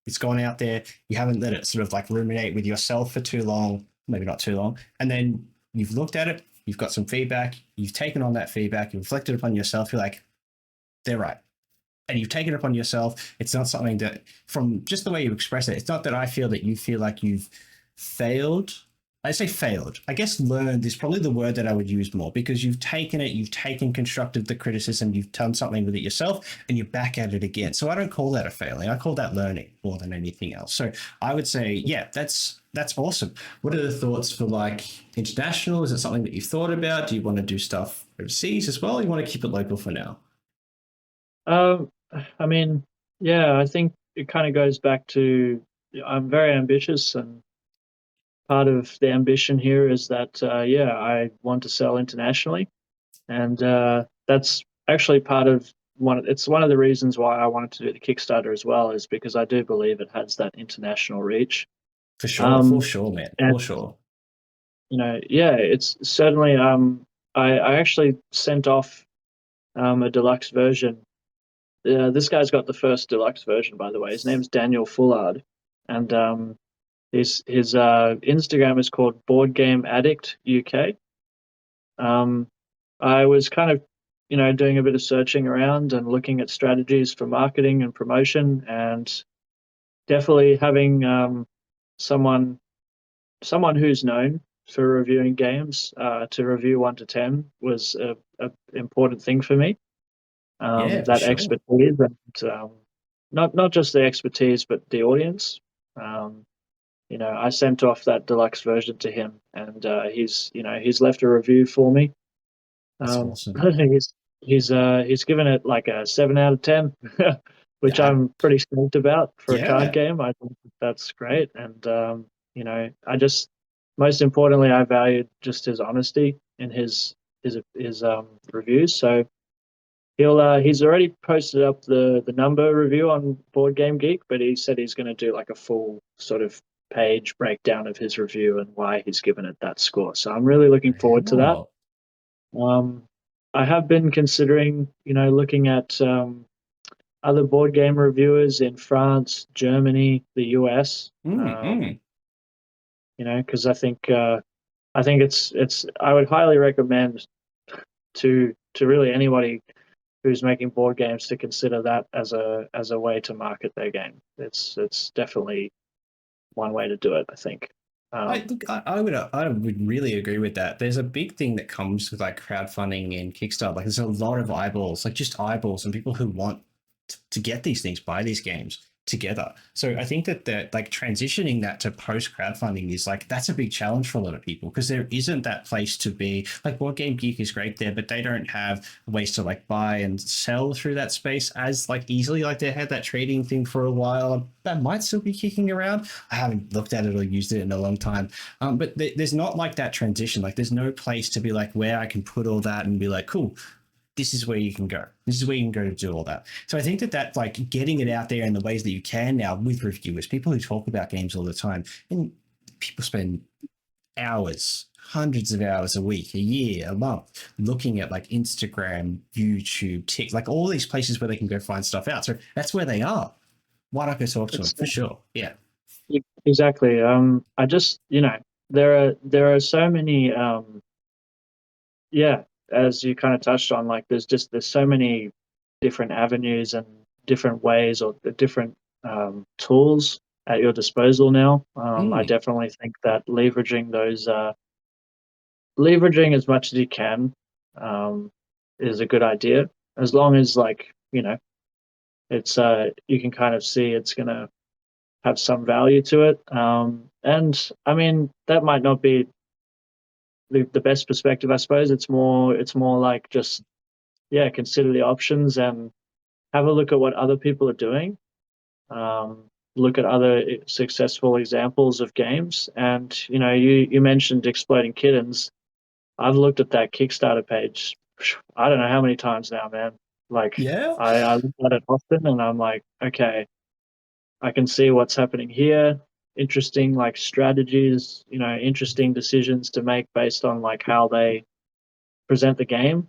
it's gone out there. You haven't let it sort of like ruminate with yourself for too long, maybe not too long. And then you've looked at it, you've got some feedback, you've taken on that feedback, you've reflected upon yourself, you're like, they're right. And you've taken it upon yourself. It's not something that, from just the way you express it, it's not that I feel that you feel like you've failed. I say failed. I guess learned is probably the word that I would use more, because you've taken it, you've taken constructive the criticism, you've done something with it yourself, and you're back at it again. So I don't call that a failing. I call that learning more than anything else. So I would say, yeah, that's awesome. What are the thoughts for like international? Is it something that you've thought about? Do you want to do stuff overseas as well? Or you want to keep it local for now? Um, I mean, yeah, I think it kind of goes back to I'm very ambitious, and part of the ambition here is that yeah, I want to sell internationally, and that's actually part of one. It's one of the reasons why I wanted to do the Kickstarter as well, is because I do believe it has that international reach. For Um, sure, man, and for sure. yeah, it's certainly. I actually sent off a deluxe version. This guy's got the first deluxe version, by the way. His name's Daniel Fullard, and his Instagram is called Board Game Addict UK. Um, I was kind of, doing a bit of searching around and looking at strategies for marketing and promotion, and definitely having someone someone who's known for reviewing games to review 1 to 10 was a important thing for me. Yeah, for That sure. expertise, and not just the expertise, but the audience. Um, I sent off that deluxe version to him, and he's left a review for me. That's Um, awesome. he's given it like a 7 out of 10, which I, I'm pretty stoked about for a card yeah, game. I think that's great, and I just most importantly, I valued just his honesty in his reviews. So he's already posted up the number review on Board Game Geek, but he said he's going to do like a full sort of page breakdown of his review and why he's given it that score. So I'm really looking forward to that. wow. Um, I have been considering, looking at other board game reviewers in France, Germany, the US. Mm. Because I think it's I would highly recommend to really anybody who's making board games to consider that as a way to market their game. It's definitely one way to do it, I think. I Um, look, I would really agree with that. There's a big thing that comes with like crowdfunding and Kickstarter. Like there's a lot of eyeballs, like just eyeballs, and people who want to get these things, buy these games together. So I think that like transitioning that to post crowdfunding is like that's a big challenge for a lot of people, because there isn't that place to be. Like Board Game Geek is great there, but they don't have ways to like buy and sell through that space as like easily. Like they had that trading thing for a while that might still be kicking around. I haven't looked at it or used it in a long time. But there's not like that transition. Like there's no place to be like where I can put all that and be like, cool, this is where you can go. This is where you can go to do all that. So I think that like getting it out there in the ways that you can now with reviewers, people who talk about games all the time, and people spend hours, hundreds of hours a week, a year, a month, looking at like Instagram, YouTube, TikTok, like all these places where they can go find stuff out. So that's where they are. Why not go talk to them it's for sure? Yeah. exactly. I just there are so many yeah, as you kind of touched on, like there's so many different avenues and different ways or the different tools at your disposal now. I Mm. definitely think that leveraging as much as you can um, is a good idea, as long as like it's you can kind of see it's going to have some value to it. And I mean, that might not be the best perspective, I suppose. It's more like just, yeah, consider the options and have a look at what other people are doing. Um, Look at other successful examples of games. And you mentioned Exploding Kittens. I've looked at that Kickstarter page. I don't know how many times now, man. Like Yeah. I look at it often, and I'm like, okay, I can see what's happening here. Interesting, like strategies, interesting decisions to make based on like how they present the game,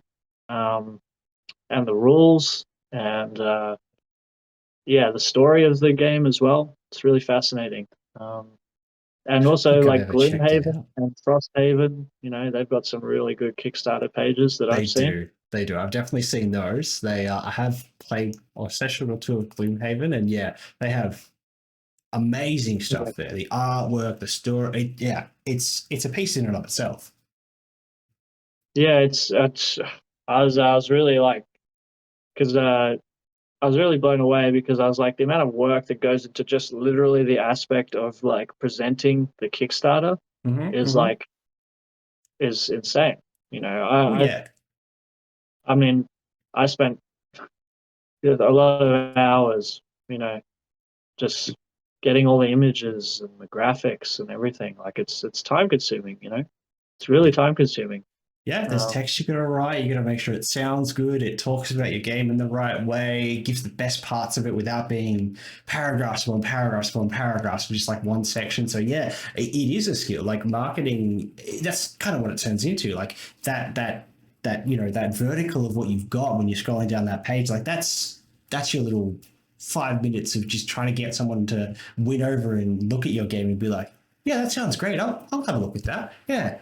um, and the rules, and yeah, the story of the game as well. It's really fascinating. Um, and I also think I've like ever checked it Gloomhaven out. and Frosthaven, they've got some really good Kickstarter pages that They I've seen. do. They do. I've definitely seen those. I have played a session or two of Gloomhaven, and yeah, they have amazing Yeah, stuff there. The artwork, the story. Yeah, it's a piece in and of itself. yeah, it's. I was really like, because I was really blown away because I was like, the amount of work that goes into just literally the aspect of like presenting the Kickstarter Hmm, is hmm. like is insane. You know, Oh yeah, I mean, I spent a lot of hours, you know, just getting all the images and the graphics and everything. Like it's time consuming. It's really time consuming. yeah. There's Um, text you gotta write. You gotta make sure it sounds good. It talks about your game in the right way. It gives the best parts of it without being paragraphs upon paragraphs upon paragraphs, just like one section. So yeah, it is a skill. Like marketing, that's kind of what it turns into. Like that that vertical of what you've got when you're scrolling down that page. Like that's your little 5 minutes of just trying to get someone to win over and look at your game and be like, yeah, that sounds great. I'll have a look at that. Yeah,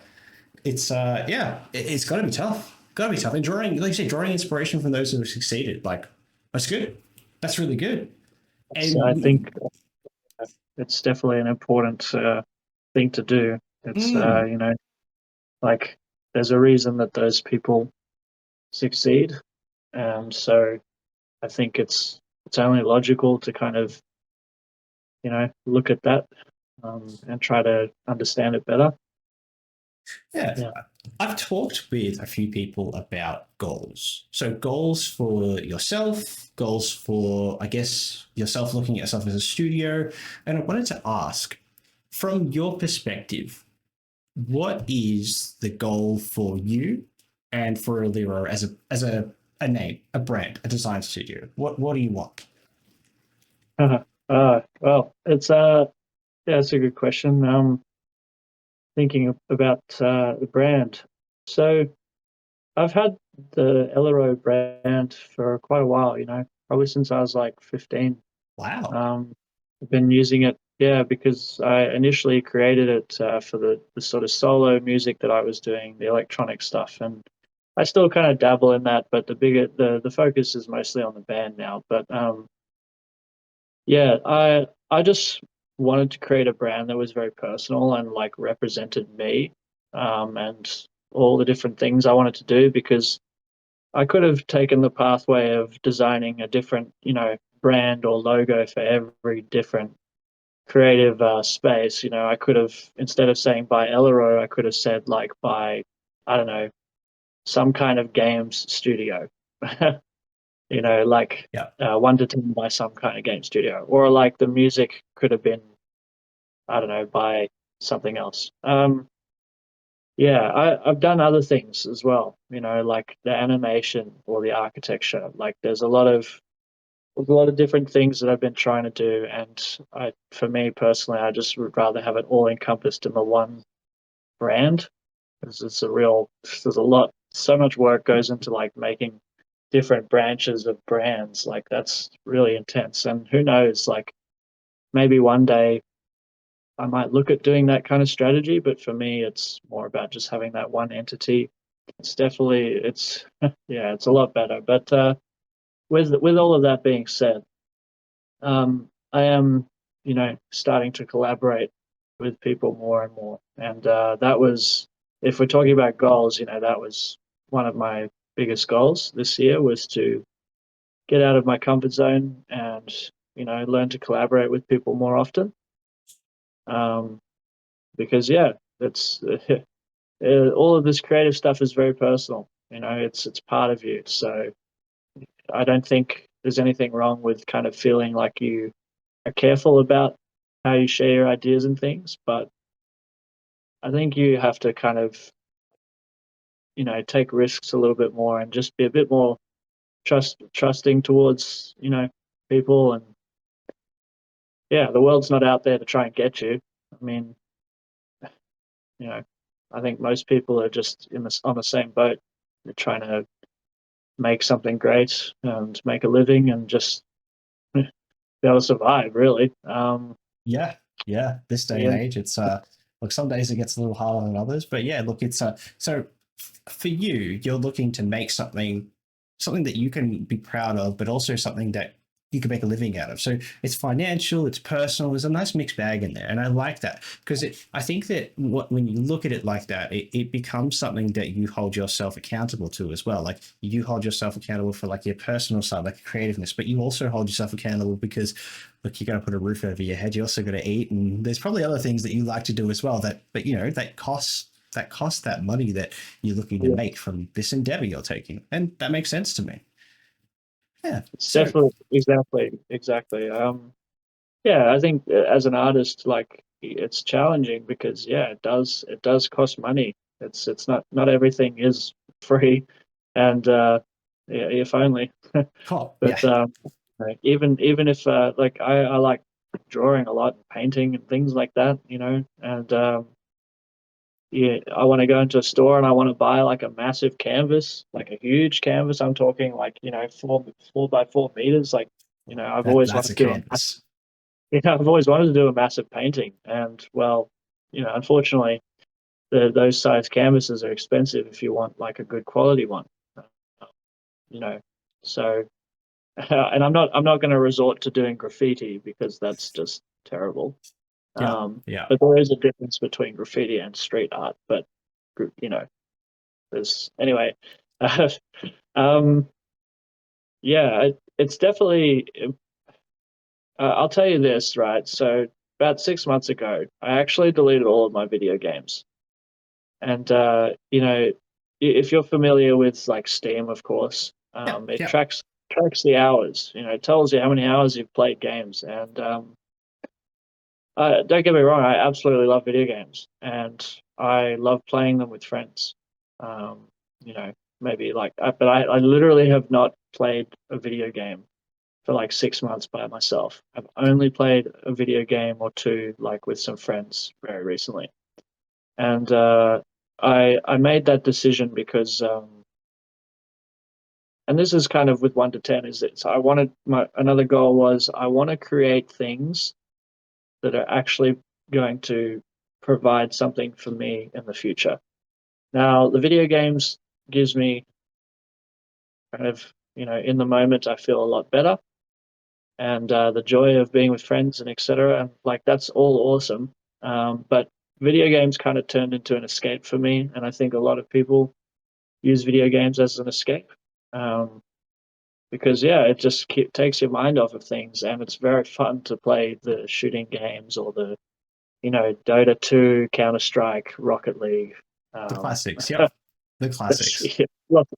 it's got to be tough. Got to be tough. And drawing, like you say, drawing inspiration from those who have succeeded. Like that's good. That's really good. so And I think it's definitely an important thing to do. It's mm, like there's a reason that those people succeed, and so I think it's only logical to kind of look at that, and try to understand it better. yeah, Yeah. I've talked with a few people about goals. So goals for yourself, goals for I guess yourself looking at yourself as a studio. And I wanted to ask, from your perspective, what is the goal for you and for Ellero as a name, a brand, a design studio? What do you want? Well, it's yeah, it's a good question. Thinking about the brand. So I've had the Ellero brand for quite a while. Probably since I was like 15. Wow. Um, I've been using it, yeah, because I initially created it for the sort of solo music that I was doing, the electronic stuff, and I still kind of dabble in that, but the focus is mostly on the band now. But yeah, I just wanted to create a brand that was very personal and like represented me, and all the different things I wanted to do, because I could have taken the pathway of designing a different, brand or logo for every different creative space. I could have, instead of saying by Ellero, I could have said like by, I don't know, some kind of games studio. Like Yeah. 1 to 10 by some kind of game studio, or like the music could have been, I don't know, by something else. Yeah, I've done other things as well. Like the animation or the architecture. Like there's a lot of different things that I've been trying to do, and for me personally, I just would rather have it all encompassed in the one brand. Because there's a lot, so much work goes into like making different branches of brands. Like that's really intense, and who knows, like maybe one day I might look at doing that kind of strategy, but for me, it's more about just having that one entity. It's yeah, it's a lot better. But with all of that being said, I am, starting to collaborate with people more and more. And that was, if we're talking about goals, that was one of my biggest goals this year, was to get out of my comfort zone and learn to collaborate with people more often. Um, because yeah, that's all of this creative stuff is very personal. It's part of you. So I don't think there's anything wrong with kind of feeling like you are careful about how you share your ideas and things, but I think you have to kind of take risks a little bit more and just be a bit more trusting towards people. And yeah, the world's not out there to try and get you. I mean, you know I think most people are just on the same boat. They're trying to make something great and make a living and just be able to survive, really. Yeah, yeah. This day and Yeah, age, it's look, some days it gets a little harder than others, but yeah, look, it's so for you, you're looking to make something that you can be proud of, but also something that you can make a living out of. So it's financial, it's personal. There's a nice mixed bag in there, and I like that because I think that when you look at it like that, it becomes something that you hold yourself accountable to as well. Like you hold yourself accountable for like your personal side, like creativeness, but you also hold yourself accountable because look, you got to put a roof over your head. You also got to eat, and there's probably other things that you like to do as well. But that costs that money that you're looking to yeah, make from this endeavor you're taking, and that makes sense to me. Yeah. it's So, definitely exactly. Yeah, I think as an artist, like it's challenging because yeah, it does cost money. It's not everything is free, and yeah, if only. oh yeah, But like, even if like I like drawing a lot and painting and things like that, and yeah, I want to go into a store and I want to buy like a massive canvas, like a huge canvas. I'm talking like 4 by 4 meters. Like I've always that's wanted a to do canvas. I've always wanted to do a massive painting, and well, unfortunately, those size canvases are expensive if you want like a good quality one. Uh, You know, so and I'm not going to resort to doing graffiti because that's just terrible. Yeah, yeah, But there is a difference between graffiti and street art. But you know, there's anyway. um, yeah, it's definitely. I'll tell you this, right? So about 6 months ago, I actually deleted all of my video games. And if you're familiar with like Steam, of course, yeah, it yeah. tracks the hours. It tells you how many hours you've played games. And don't get me wrong, I absolutely love video games, and I love playing them with friends. Um, you know, maybe like, but I literally have not played a video game for like 6 months by myself. I've only played a video game or two, like with some friends, very recently. And I made that decision because, and this is kind of with 1 to 10, is it? So I wanted my another goal was I want to create things that are actually going to provide something for me in the future. Now, the video games gives me kind of, in the moment, I feel a lot better, and the joy of being with friends and etc. And like that's all awesome. But video games kind of turned into an escape for me, and I think a lot of people use video games as an escape. Um, because yeah, it just takes your mind off of things, and it's very fun to play the shooting games or the Dota 2, Counter Strike, Rocket League. The Um, classics. Yep, the it's classics. yeah,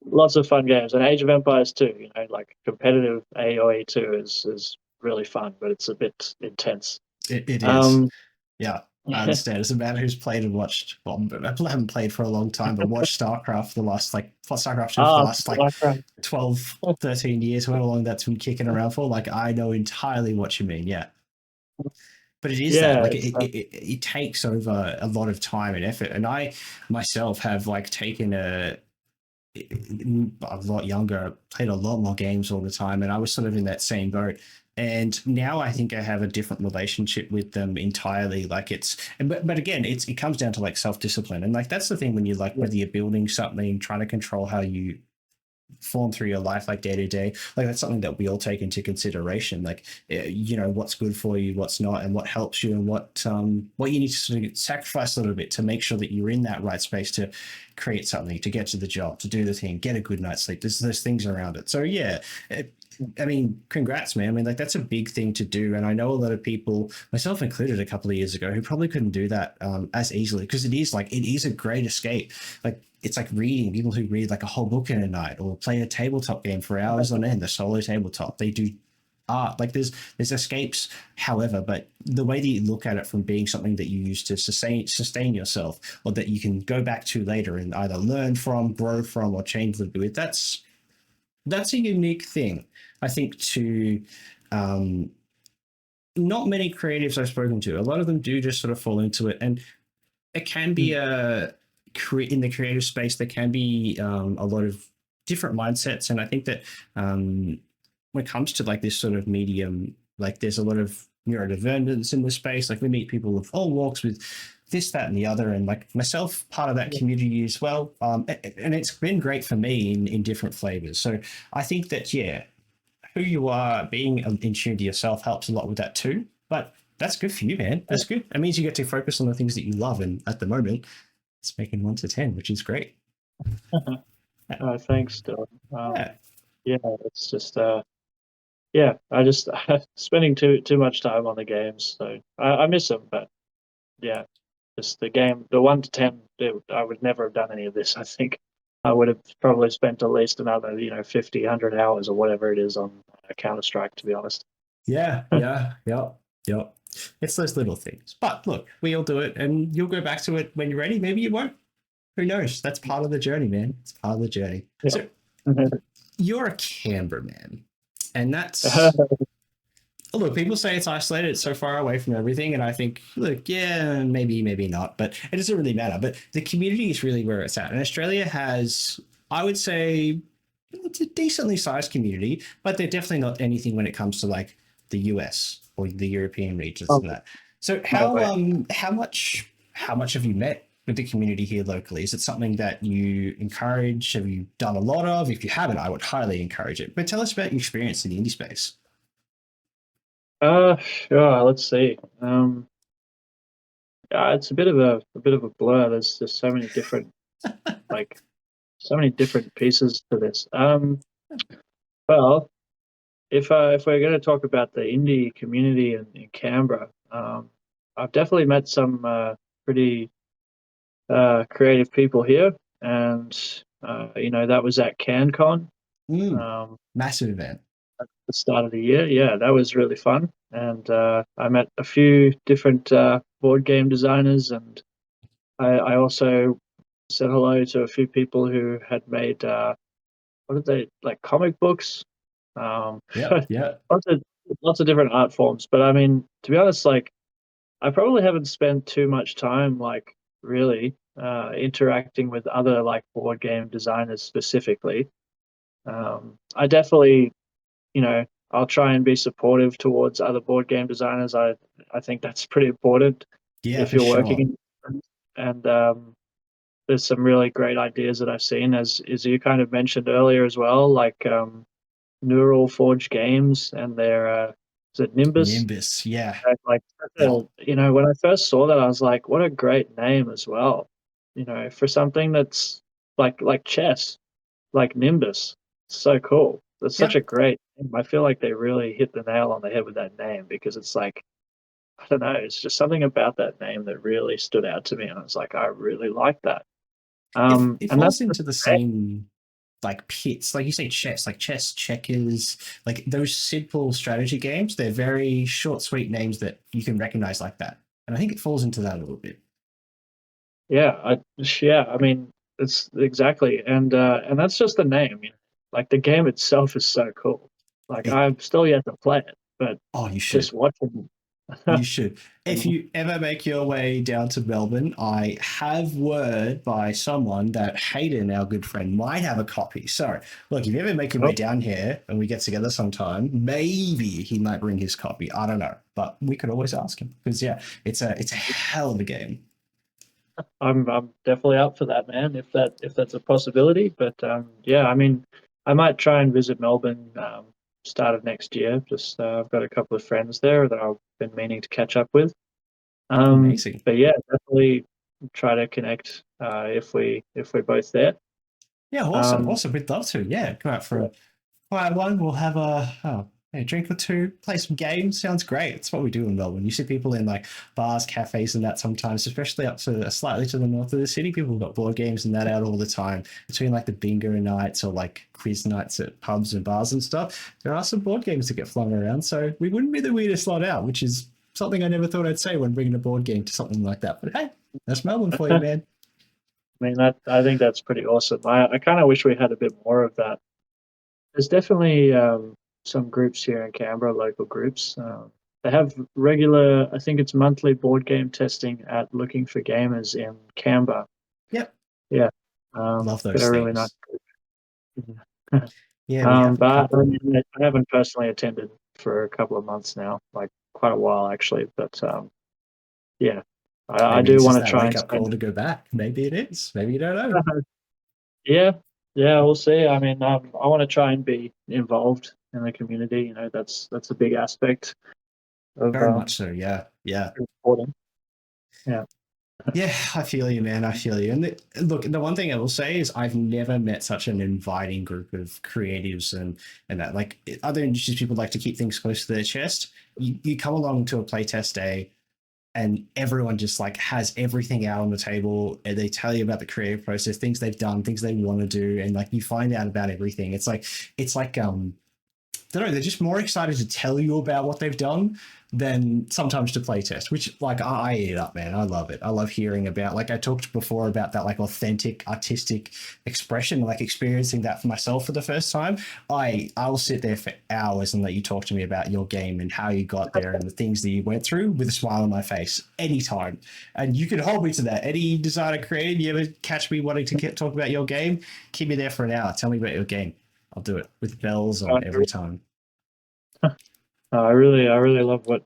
lots of fun games, and Age of Empires too. Like competitive AoE 2 is really fun, but it's a bit intense. It is. Um, Yeah, I understand. As a man who's played and watched, well, I haven't played for a long time, but watched StarCraft for the last, like, StarCraft 2 for the last, like, StarCraft. 12, 13 years, however long that's been kicking around for. Like, I know entirely what you mean. Yeah. But it is that, Yeah, like, it takes over a lot of time and effort. And I myself have, like, taken a lot younger, played a lot more games all the time, and I was sort of in that same boat. And now I think I have a different relationship with them entirely. Like but again, it comes down to like self discipline, and like that's the thing when you like yeah, whether you're building something, trying to control how you form through your life like day to day, like that's something that we all take into consideration, like what's good for you, what's not, and what helps you, and what you need to sort of sacrifice a little bit to make sure that you're in that right space to create something, to get to the job, to do the thing, get a good night's sleep. There's things around it. So yeah, I mean, congrats, man. I mean, like that's a big thing to do, and I know a lot of people, myself included, a couple of years ago, who probably couldn't do that as easily because it is a great escape. Like it's like reading. People who read like a whole book in a night, or play a tabletop game for hours on end, the solo tabletop. They do art. Like there's escapes, however, but the way that you look at it from being something that you use to sustain yourself, or that you can go back to later and either learn from, grow from, or change a little bit. That's a unique thing, I think, to not many creatives I've spoken to. A lot of them do just sort of fall into it, and it can be in the creative space. There can be a lot of different mindsets, and I think that when it comes to like this sort of medium, like there's a lot of neurodivergence in the space. Like we meet people of all walks with this, that, and the other, and like myself, part of that community as well. And it's been great for me in different flavors. So I think that who you are, being in tune to yourself helps a lot with that too. But that's good for you, man. That's good. It means you get to focus on the things that you love, and at the moment, it's making 1 to 10, which is great. Thanks, Dylan. Yeah, Yeah, it's just yeah, I just spending too much time on the games, so I miss them. But yeah, just the game, the 1 to 10, I would never have done any of this. I think I would have probably spent at least another 50, 100 hours or whatever it is on Counter Strike. To be honest. yep. It's those little things. But look, we all do it, and you'll go back to it when you're ready. Maybe you won't. Who knows? That's part of the journey, man. It's part of the journey. Yeah. So you're a Canberra man, and that's look. People say it's isolated, it's so far away from everything, and I think, look, yeah, maybe not, but it doesn't really matter. But the community is really where it's at, and Australia has, I would say, it's a decently sized community, but they're definitely not anything when it comes to like the US or the European regions Oh, and that. So no way. how much have you met with the community here locally? Is it something that you encourage? Have you done a lot of? If you haven't, I would highly encourage it. But tell us about your experience in the indie space. Sure. Let's see. Yeah, it's a bit of a blur. There's just so many different like so many different pieces to this. Well, if we're going to talk about the indie community in Canberra, I've definitely met some pretty creative people here, and that was at CanCon Mm, um, massive event. at the start of the year. Yeah, that was really fun, and I met a few different board game designers, and I also said hello to a few people who had made what did they like comic books, Yep, yep. lots of lots of different art forms. But I mean, to be honest, like I probably haven't spent too much time like really interacting with other like board game designers specifically. I definitely, I'll try and be supportive towards other board game designers. I think that's pretty important Yeah, if for you're working sure. in, and there's some really great ideas that I've seen as you kind of mentioned earlier as well, like Neural Forge Games and their is it Nimbus? Nimbus, yeah. Like, Yep. when I first saw that, I was like, what a great name as well. For something that's like chess, like Nimbus. It's so cool. That's such a Yep. great name. I feel like they really hit the nail on the head with that name because it's like, I don't know, it's just something about that name that really stood out to me. And I was like, I really like that. It And that's falls into the same like pits, like you say, chess, like chess, checkers, like those simple strategy games. They're very short, sweet names that you can recognize like that, and I think it falls into that a little bit. Yeah, I mean, it's exactly, and that's just the name. Like the game itself is so cool. Like It, I'm still yet to play it, but oh, you just should. watching. You should. If you you ever make your way down to Melbourne, I have word by someone that Hayden, our good friend, might have a copy. So, look, if you ever make your way know, down here and we get together sometime, maybe he might bring his copy. I don't know, but we could always ask him because yeah, it's a hell of a game. I'm definitely up for that, man. If that's a possibility, but yeah, I mean, I might try and visit Melbourne start of next year. Just I've got a couple of friends there that I've been meaning to catch up with. Amazing. But yeah, definitely try to connect if we're both there. Yeah, awesome, Um, awesome. We'd love to. Yeah, come out for yeah, quiet one. We'll have a drink or two, play some games. Sounds great. It's what we do in Melbourne. You see people in like bars, cafes, and that sometimes, especially up to slightly to the north of the city. People have got board games and that out all the time. Between like the bingo nights or like quiz nights at pubs and bars and stuff, there are some board games that get flung around. So we wouldn't be the weirdest lot out, which is something I never thought I'd say when bringing a board game to something like that. But hey, that's Melbourne for you, I man. mean, that I think that's pretty awesome. I kind of wish we had a bit more of that. There's definitely some groups here in Canberra, local groups. They have regular, I think it's monthly board game testing at Looking for Gamers in Canberra. Yep, Yeah, love got those a really nice things. group. Yeah, we have a But I, couple. mean, I haven't personally attended for a couple of months now, like quite a while actually. But yeah, I Maybe do this is want to that try wake and up call spend. to go back. Maybe it is. Maybe you don't know. Yeah, yeah, we'll see. I mean, I want to try and be involved in the community. You know, that's a big aspect of Very much so. Yeah, yeah. reporting. Yeah. Yeah, I feel you, man. I feel you. And look, the one thing I will say is I've never met such an inviting group of creatives and that like other industries people like to keep things close to their chest. You come along to a playtest day and everyone just like has everything out on the table and they tell you about the creative process, things they've done, things they want to do, and like you find out about everything. It's like I don't know, they're just more excited to tell you about what they've done than sometimes to playtest, which like I eat up, man. I love it. I love hearing about, like I talked before about that like authentic artistic expression, like experiencing that for myself for the first time. I'll sit there for hours and let you talk to me about your game and how you got there and the things that you went through with a smile on my face anytime. And you can hold me to that. Any designer creative, you ever catch me wanting to talk about your game, keep me there for an hour. Tell me about your game. I'll do it with bells I, on every time. I really love what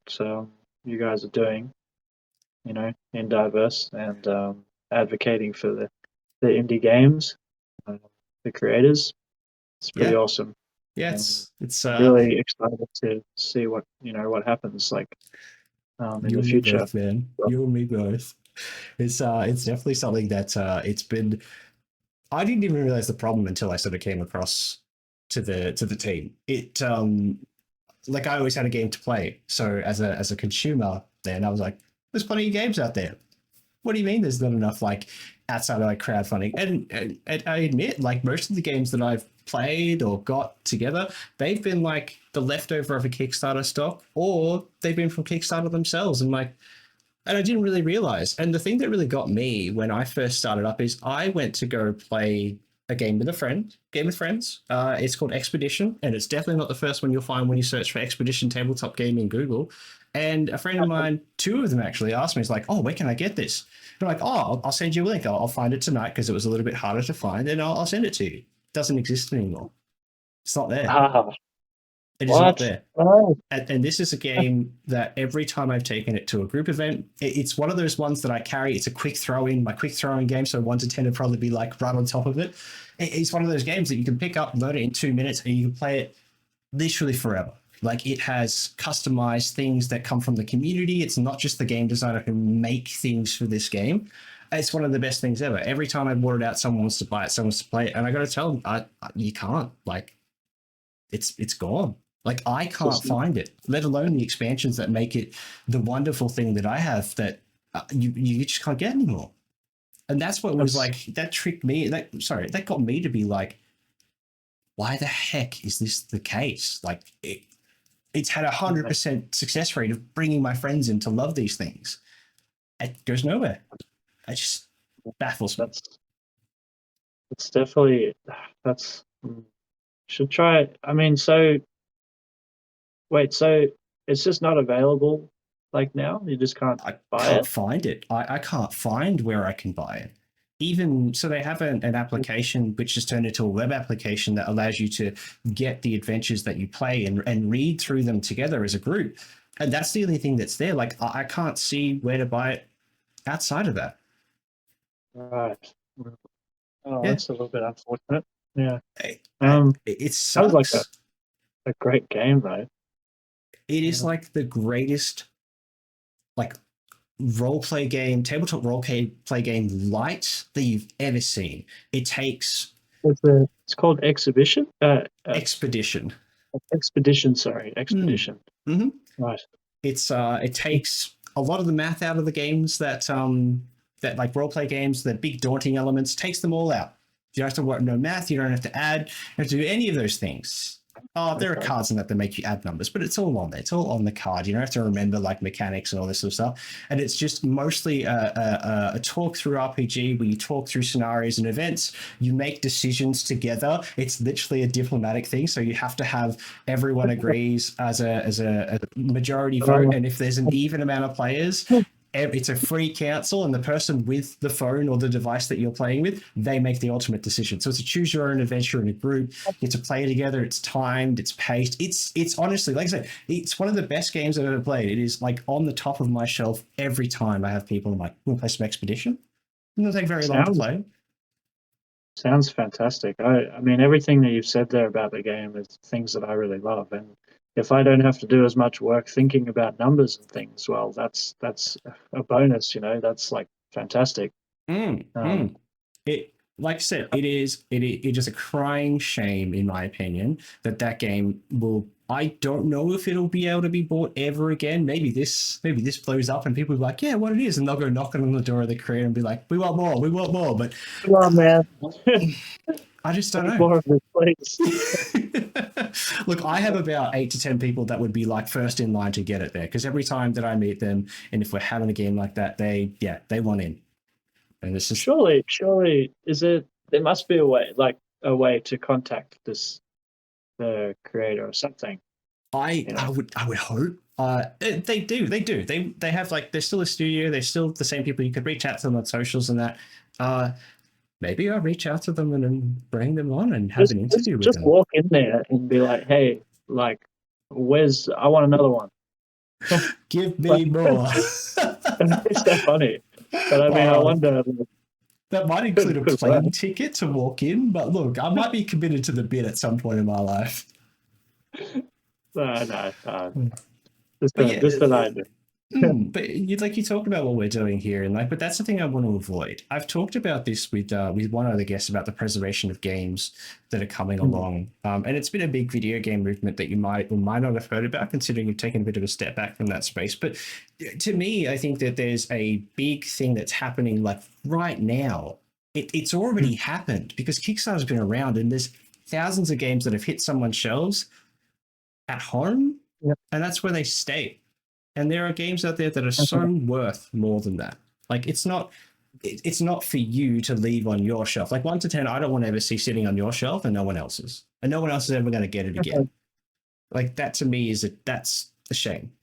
you guys are doing. You know, in Diverse and advocating for the indie games, uh, the creators. It's pretty Yeah, awesome. yeah. Um, It's I'm really excited to see what what happens like in you the and me future. both, man. You and me both. It's definitely something that it's been. I didn't even realize the problem until I sort of came across to the team. It like I always had a game to play, so as a consumer, then I was like, there's plenty of games out there. What do you mean there's not enough like outside of like crowdfunding? And I admit, like most of the games that I've played or got together, they've been like the leftover of a Kickstarter stock, or they've been from Kickstarter themselves. And like, and I didn't really realize. And the thing that really got me when I first started up is I went to go play a game with a friend, game with friends. It's called Expedition, and it's definitely not the first one you'll find when you search for Expedition tabletop game in Google. And a friend of mine, two of them actually asked me, "It's like, oh, where can I get this?" And I'm like, "Oh, I'll send you a link. I'll find it tonight because it was a little bit harder to find, and I'll send it to you." It doesn't exist anymore. It's not there. Ah, It is not what? there. Oh, And this is a game that every time I've taken it to a group event, it's one of those ones that I carry. It's a quick throw in, my quick throw in game. So 1 to 10 would probably be like right on top of it. It's one of those games that you can pick up, load it in 2 minutes, and you can play it literally forever. Like it has customized things that come from the community. It's not just the game designer who make things for this game. It's one of the best things ever. Every time I brought it out, someone wants to buy it, someone wants to play it, and I got to tell them, you can't. Like it's gone. Like I it's can't just find it, let alone the expansions that make it the wonderful thing that I have that you just can't get anymore. And that's what was that's like that tricked me. That got me to be like, why the heck is this the case? Like it's had 100% success rate of bringing my friends in to love these things. It goes nowhere. It just baffles me. that's that's definitely that's should try it. I mean, so wait, so it's just not available like now? You just can't I buy can't it? find it. I can't find where I can buy it. Even so, they have an application which has turned into a web application that allows you to get the adventures that you play and read through them together as a group. And that's the only thing that's there. Like, I can't see where to buy it outside of that. Right. Oh, Yeah. that's a little bit unfortunate. Yeah. It, Um, it that was like sucks. a great game though. It is Yeah. like the greatest, like, role play game, tabletop role play game light that you've ever seen. It takes It's called Exhibition. Expedition. Expedition. Sorry, Mm. Expedition. Hmm. Right. It takes a lot of the math out of the games that like role play games, the big daunting elements, takes them all out. You don't have to work no math. You don't have to add. You don't have to do any of those things. Oh, there are Okay. cards in that make you add numbers, but it's all on there. It's all on the card. You don't have to remember like mechanics and all this sort of stuff. And it's just mostly a talk through RPG where you talk through scenarios and events. You make decisions together. It's literally a diplomatic thing, so you have to have everyone agrees as a majority vote. And if there's an even amount of players, it's a free council, and the person with the phone or the device that you're playing with, they make the ultimate decision. So it's a choose your own adventure in a group. You get to play together. It's timed. It's paced. It's honestly, like I said, it's one of the best games I've ever played. It is like on the top of my shelf every time I have people. I'm like, we'll play some Expedition. It doesn't take very long to play. Sounds fantastic. I mean, everything that you've said there about the game is things that I really love. And if I don't have to do as much work tthinking about numbers and things, well, that's a bonus. That's like fantastic. Mm, Um, mm. It, like I said, it is a crying shame, in my opinion, that game will. I don't know if it'll be able to be bought ever again. Maybe this blows up and people will be like, yeah, what it is, and they'll go knocking on the door of the creator and be like, we want more, we want more. But Come on, man. I just don't know. More of this, please. Look, I have about 8 to 10 people that would be like first in line to get it there, because every time that I meet them, and if we're having a game like that, they want in. And it's just Surely, there must be a way to contact the creator or something. I would hope. They do. They have like they're still a studio. They're still the same people. You could reach out to them on socials and that. Maybe I'll reach out to them and bring them on and have an interview with Just them. walk in there and be like, hey, like, I want another one. Give me more. It's so funny. But I mean, I wonder. That might include a plane ticket to walk in, but look, I might be committed to the bid at some point in my life. No. But yeah, Just an idea. but you talk about what we're doing here, and but that's the thing I want to avoid. I've talked about this with one other guest about the preservation of games that are coming along, and it's been a big video game movement that you might or might not have heard about, considering you've taken a bit of a step back from that space. But to me, I think that there's a big thing that's happening like right now. It's already happened because Kickstarter's been around, and there's thousands of games that have hit someone's shelves at home, and that's where they stay. And there are games out there that are so worth more than that. Like it's not for you to leave on your shelf. Like 1 to 10, I don't want to ever see sitting on your shelf and no one else's. And no one else is ever going to get it again. Like that to me that's a shame.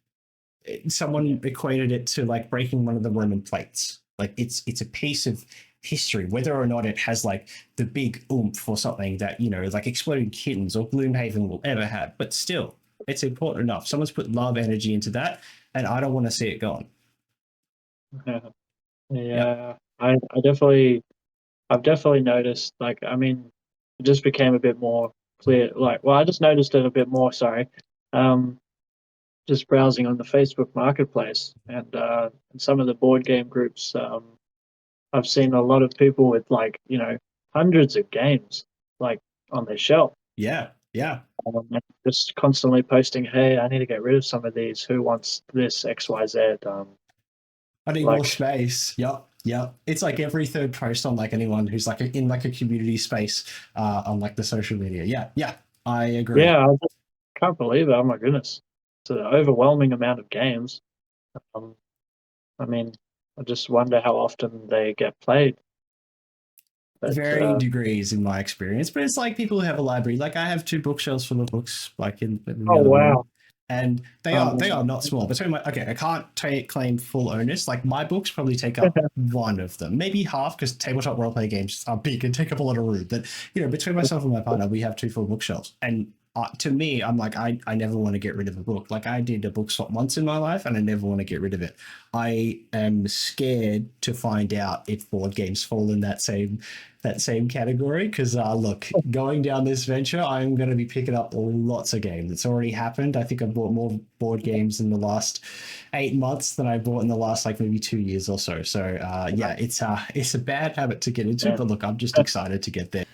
Someone equated it to like breaking one of the Roman plates. Like it's a piece of history, whether or not it has like the big oomph or something that, like Exploding Kittens or Gloomhaven will ever have. But still, it's important enough. Someone's put love, energy into that, and I don't want to see it gone. Yeah. I've definitely noticed. Like, I mean, it just became a bit more clear. Like, well, I just noticed it a bit more. Sorry, just browsing on the Facebook Marketplace and some of the board game groups. I've seen a lot of people with like hundreds of games like on their shelf. Yeah. Just constantly posting, "Hey, I need to get rid of some of these. Who wants this XYZ?" I need more space. Yep. It's like every third post on like anyone who's like in like a community space on like the social media. Yeah. I agree. Yeah, I just can't believe it. Oh my goodness, it's an overwhelming amount of games. I mean, I just wonder how often they get played. But, varying degrees in my experience, but it's like people who have a library. Like I have 2 bookshelves full of books, like in the other room, and they are not small. But I can't claim full onus. Like my books probably take up one of them, maybe half, because tabletop roleplay games are big and take up a lot of room. But between myself and my partner, we have 2 full bookshelves, and to me, I'm like, I never want to get rid of a book. Like I did a book swap once in my life and I never want to get rid of it. I am scared to find out if board games fall in that same category. Because look, going down this venture, I'm going to be picking up lots of games. It's already happened. I think I've bought more board games in the last 8 months than I bought in the last like maybe 2 years or so. So yeah, it's a bad habit to get into, but look, I'm just excited to get there.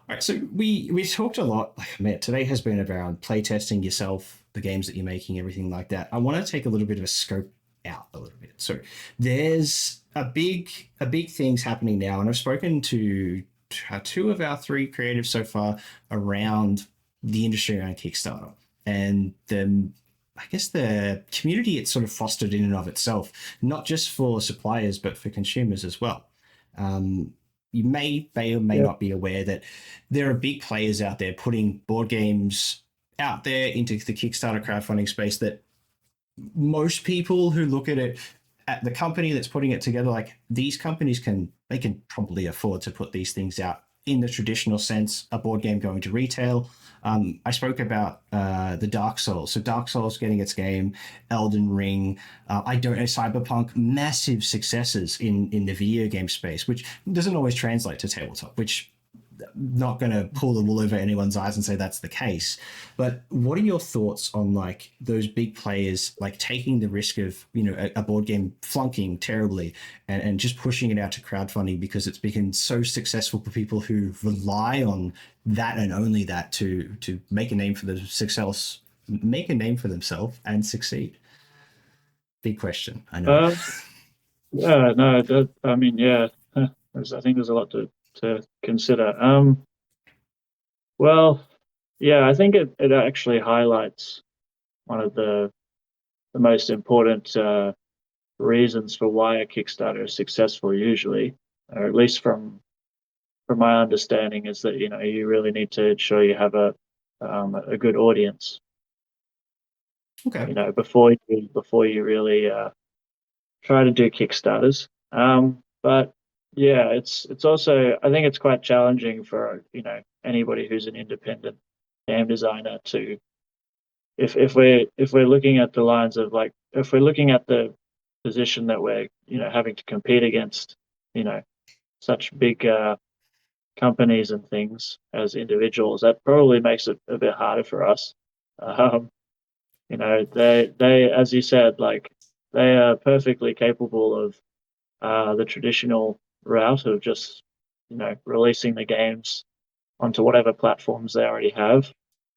All right, so we talked a lot. Like, man, today has been around playtesting yourself, the games that you're making, everything like that. I want to take a little bit of a scope out a little bit. So there's a big things happening now, and I've spoken to two of our three creatives so far around the industry around Kickstarter and the. I guess the community it's sort of fostered in and of itself, not just for suppliers but for consumers as well. Um, you may or may Yeah. not be aware that there are big players out there putting board games out there into the Kickstarter crowdfunding space that most people who look at it at the company that's putting it together, like these companies can probably afford to put these things out in the traditional sense, a board game going to retail. I spoke about the Dark Souls. So Dark Souls getting its game, Elden Ring, I don't know, Cyberpunk, massive successes in the video game space, which doesn't always translate to tabletop, which not going to pull the wool over anyone's eyes and say that's the case. But what are your thoughts on like those big players like taking the risk of a board game flunking terribly and just pushing it out to crowdfunding because it's become so successful for people who rely on that and only that to make a name for make a name for themselves and succeed? Big question, I know. Uh, yeah, no, I mean, yeah, I think there's a lot to consider. Well, yeah, I think it actually highlights one of the most important reasons for why a Kickstarter is successful usually, or at least from my understanding, is that you really need to ensure you have a good audience, Okay. before you really try to do Kickstarters. But yeah, it's also, I think it's quite challenging for anybody who's an independent game designer to, if we're looking at the lines of, like, if we're looking at the position that we're having to compete against you know such big companies and things as individuals, that probably makes it a bit harder for us. Um, they, as you said, like, they are perfectly capable of the traditional route of just releasing the games onto whatever platforms they already have.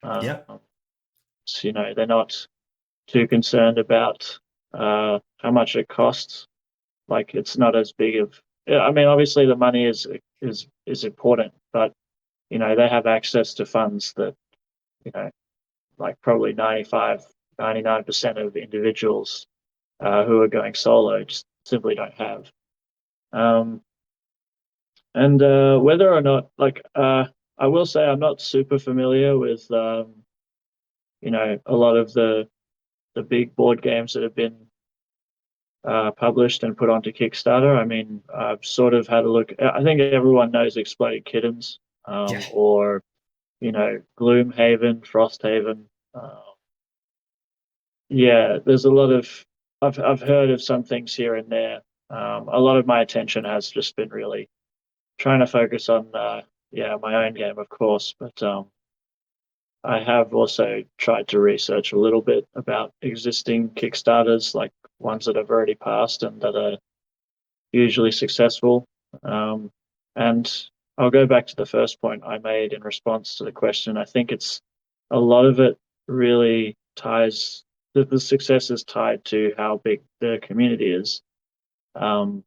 Yep. So, they're not too concerned about how much it costs. Like, it's not as big of, yeah, I mean, obviously the money is important, but they have access to funds that you know like probably 99% of individuals who are going solo just simply don't have. Um, and whether or not, like, I will say I'm not super familiar with a lot of the big board games that have been published and put onto Kickstarter. I mean, I've sort of had a look. I think everyone knows Exploding Kittens, Yeah. or Gloomhaven, Frosthaven. Yeah, there's a lot of, I've heard of some things here and there. A lot of my attention has just been really trying to focus on yeah, my own game, of course, but I have also tried to research a little bit about existing Kickstarters, like ones that have already passed and that are usually successful. Um, and I'll go back to the first point I made in response to the question. I think it's a lot of it really ties, the success is tied to how big the community is. Um,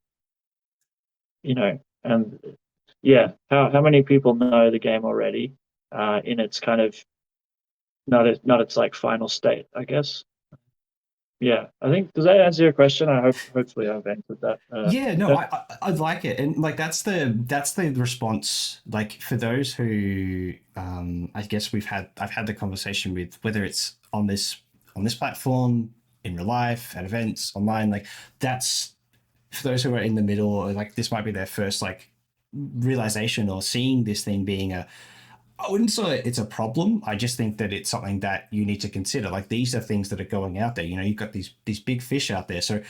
and yeah, how many people know the game already in its kind of, not its like final state, I guess. Yeah, I think, does that answer your question? Hopefully I've answered that. Yeah, no, I like it, and like that's the response. Like for those who, I guess I've had the conversation with whether it's on this platform, in real life, at events, online. Like that's for those who are in the middle, or like this might be their first like realization or seeing this thing being a. I wouldn't say it's a problem. I just think that it's something that you need to consider. Like these are things that are going out there. You've got these big fish out there. So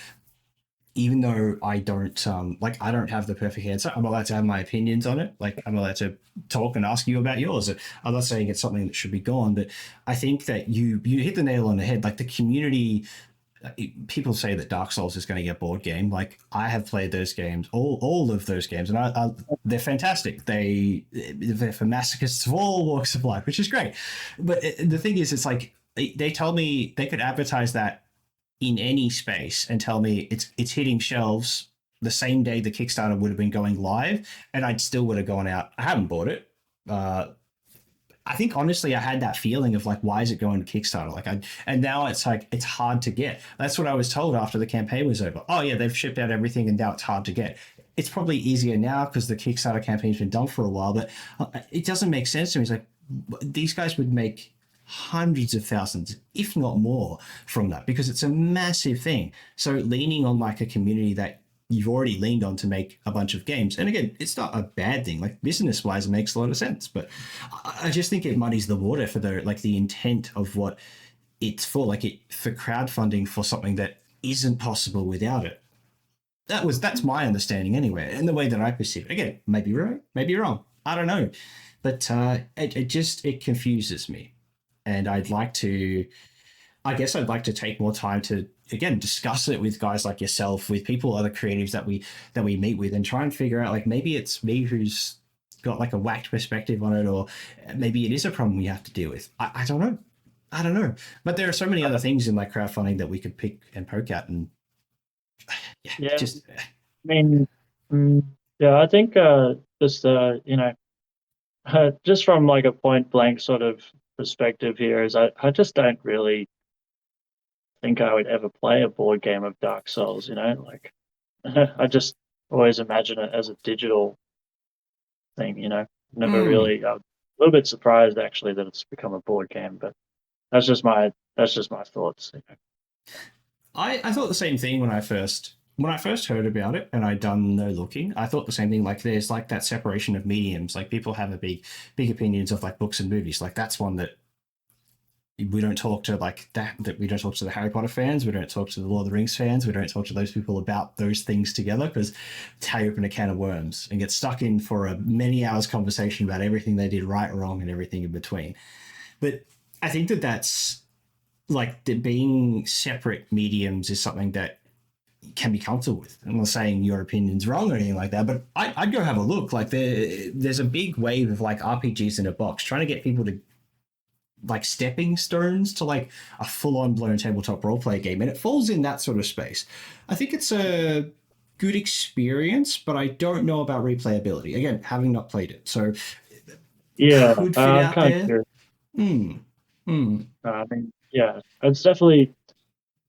even though I don't like I don't have the perfect answer, I'm allowed to have my opinions on it. Like I'm allowed to talk and ask you about yours. I'm not saying it's something that should be gone, but I think that you hit the nail on the head. Like the community people say that Dark Souls is going to get board game. Like I have played those games, all of those games, and they're fantastic. They're for masochists of all walks of life, which is great. But the thing is, it's like they told me they could advertise that in any space and tell me it's hitting shelves the same day the Kickstarter would have been going live, and I'd still would have gone out. I haven't bought it. I think honestly, I had that feeling of like, why is it going to Kickstarter? And now it's like it's hard to get. That's what I was told after the campaign was over. Oh yeah, they've shipped out everything, and now it's hard to get. It's probably easier now because the Kickstarter campaign's been done for a while, but it doesn't make sense to me. It's like these guys would make hundreds of thousands, if not more, from that because it's a massive thing. So leaning on like a community that you've already leaned on to make a bunch of games. And again, it's not a bad thing. Like business wise, it makes a lot of sense. But I just think it muddies the water for the intent of what it's for. Like it for crowdfunding for something that isn't possible without it. That's my understanding anyway, and the way that I perceive it. Again, maybe right, maybe wrong. I don't know. But it confuses me. And I guess I'd like to take more time to again discuss it with guys like yourself, with people, other creatives that we meet with, and try and figure out like maybe it's me who's got like a whacked perspective on it, or maybe it is a problem we have to deal with. I don't know. I don't know. But there are so many other things in like crowdfunding that we could pick and poke at, and Yeah, just I mean, yeah, I think just just from like a point blank sort of perspective here is I just don't really think I would ever play a board game of Dark Souls, like I just always imagine it as a digital thing, never really. I'm a little bit surprised actually that it's become a board game, but that's just my thoughts. I thought the same thing when I first heard about it and I'd done no looking. I thought the same thing. Like there's like that separation of mediums. Like people have a big opinions of like books and movies. Like that's one that we don't talk to like that we don't talk to the Harry Potter fans, we don't talk to the Lord of the Rings fans, we don't talk to those people about those things together because it's how you open a can of worms and get stuck in for a many hours conversation about everything they did right, wrong, and everything in between. But I think that's like being separate mediums is something that can be comfortable with. I'm not saying your opinion's wrong or anything like that, but I'd go have a look. Like there's a big wave of like RPGs in a box trying to get people to like stepping stones to like a full-on blown tabletop roleplay game, and it falls in that sort of space. I think it's a good experience, but I don't know about replayability. Again, having not played it, so Yeah, could fit I'm out kind of there. curious. Hmm. Hmm. I mean, yeah, it's definitely,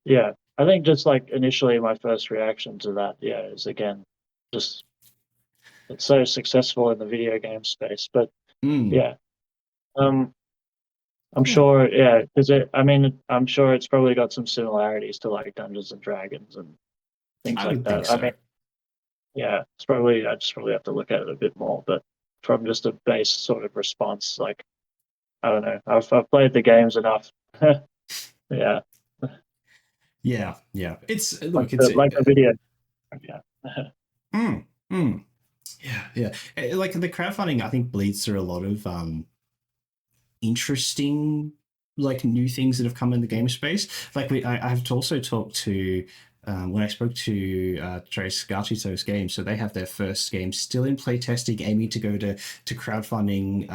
yeah. I think just like initially my first reaction to that, yeah, is again just it's so successful in the video game space, but Hmm. yeah. Um, I'm Yeah, sure, yeah, because I mean, I'm sure it's probably got some similarities to like Dungeons and Dragons and things I like would think that. I so. mean, yeah, I just probably have to look at it a bit more, but from just a base sort of response, like I don't know, I've played the games enough. Yeah, Yeah, yeah. It's like look, it's the video. Yeah, mm, mm, yeah, yeah. Like the crowdfunding, I think bleeds through a lot of interesting like new things that have come in the game space. Like I've also talked to when I spoke to Trace Garchito's game, so they have their first game still in playtesting, aiming to go to crowdfunding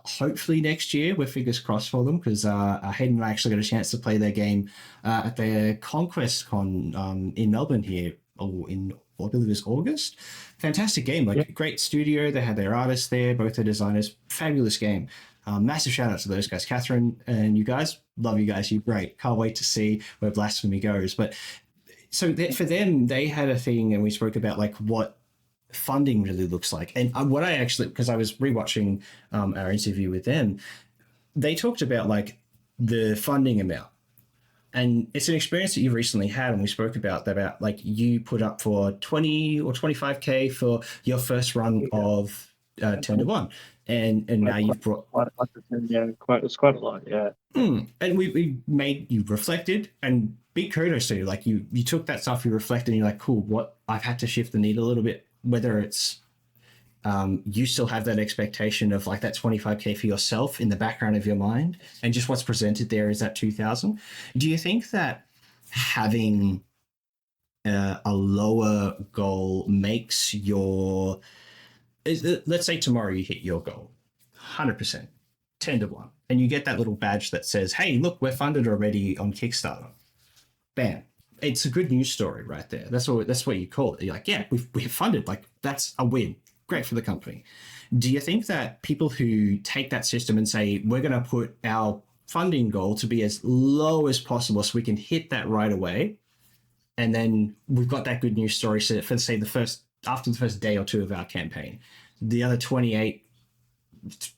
hopefully next year. We're fingers crossed for them because Hayden and I actually got a chance to play their game at their Conquest Con in Melbourne here, or in I believe it was August. Fantastic game, yeah, like great studio. They had their artists there, both the designers. Fabulous game. Massive shout out to those guys, Catherine and you guys. Love you guys. You're great. Can't wait to see where Blasphemy goes. But so for them, they had a thing, and we spoke about like what funding really looks like. And what I actually, because I was rewatching our interview with them, they talked about like the funding amount. And it's an experience that you've recently had, and we spoke about that. About like you put up for 20 or 25K for your first run yeah. of Turn to One, and now Quite, quite, you've brought yeah, it's quite a lot. Yeah, and we made you reflected, and big kudos to you. Like you took that stuff, you reflected, and you're like, cool. What I've had to shift the needle a little bit. Whether it's you still have that expectation of like that 25K for yourself in the background of your mind, and just what's presented there is that 2,000. Do you think that having a lower goal makes your, let's say tomorrow you hit your goal 100%, 10 to 1, and you get that little badge that says, hey, look, we're funded already on Kickstarter. Bam. It's a good news story right there. That's what you call it. You're like, yeah, we've funded. Like, that's a win. Great for the company. Do you think that people who take that system and say, we're going to put our funding goal to be as low as possible so we can hit that right away, and then we've got that good news story so for, say, after the first day or two of our campaign, the other 28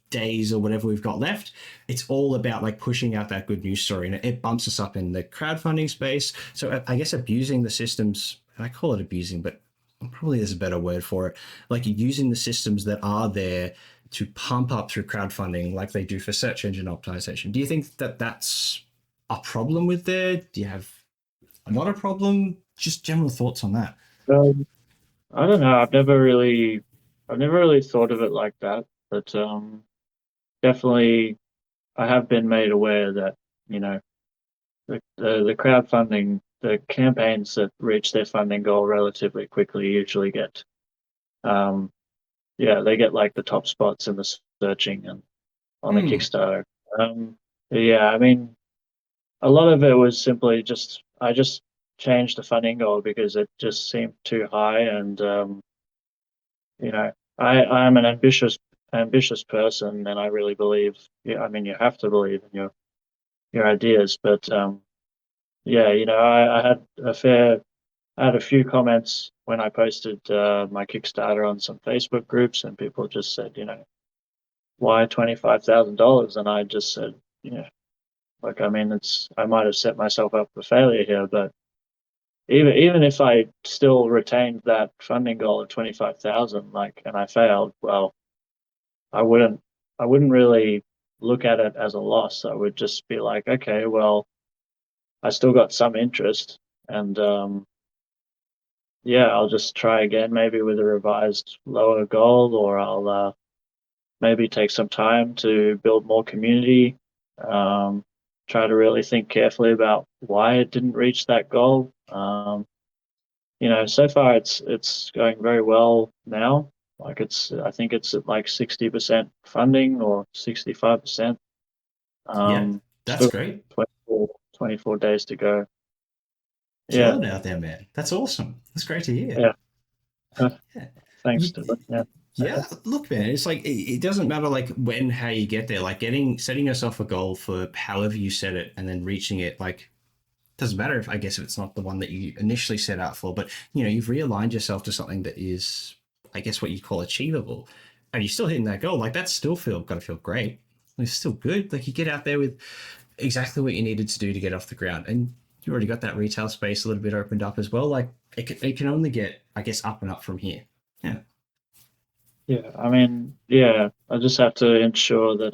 days or whatever we've got left, it's all about like pushing out that good news story, and it bumps us up in the crowdfunding space. So I guess abusing the systems, and I call it abusing, but probably there's a better word for it, like using the systems that are there to pump up through crowdfunding like they do for search engine optimization. Do you think that that's a problem with there? Do you have not a problem? Just general thoughts on that. Um, I don't know. I've never really thought of it like that, but definitely I have been made aware that you know the crowdfunding, the campaigns that reach their funding goal relatively quickly usually get um yeah, they get like the top spots in the searching and on the Mm, Kickstarter. Yeah, I mean a lot of it was simply just I just changed the funding goal because it just seemed too high, and you know I'm an ambitious person, and I really believe. Yeah, I mean you have to believe in your ideas, but yeah, I had a few comments when I posted my Kickstarter on some Facebook groups, and people just said, why $25,000? And I just said, like, I mean, I might have set myself up for failure here, but even if I still retained that funding goal of 25,000, like, and I failed, well, I wouldn't I wouldn't really look at it as a loss. I would just be like, okay, well, I still got some interest, and yeah, I'll just try again, maybe with a revised lower goal, or I'll maybe take some time to build more community. Um, Try to really think carefully about why it didn't reach that goal. So far it's going very well now. Like I think it's at like 60% funding or 65%. yeah, that's Still great. 24 days to go. Yeah, Killing it out there, man. That's awesome. That's great to hear. yeah. Uh, Yeah. Thanks You, to it. Yeah. yeah, look, man, it's like it doesn't matter like when, how you get there. Like setting yourself a goal for however you set it, and then reaching it. Like doesn't matter if, I guess, if it's not the one that you initially set out for, but you've realigned yourself to something that is, I guess, what you call achievable, and you're still hitting that goal. Like that's still gotta feel great. It's still good. Like you get out there with exactly what you needed to do to get off the ground, and you already got that retail space a little bit opened up as well. Like it can only get, I guess, up and up from here. Yeah. Yeah, I mean, yeah, I just have to ensure that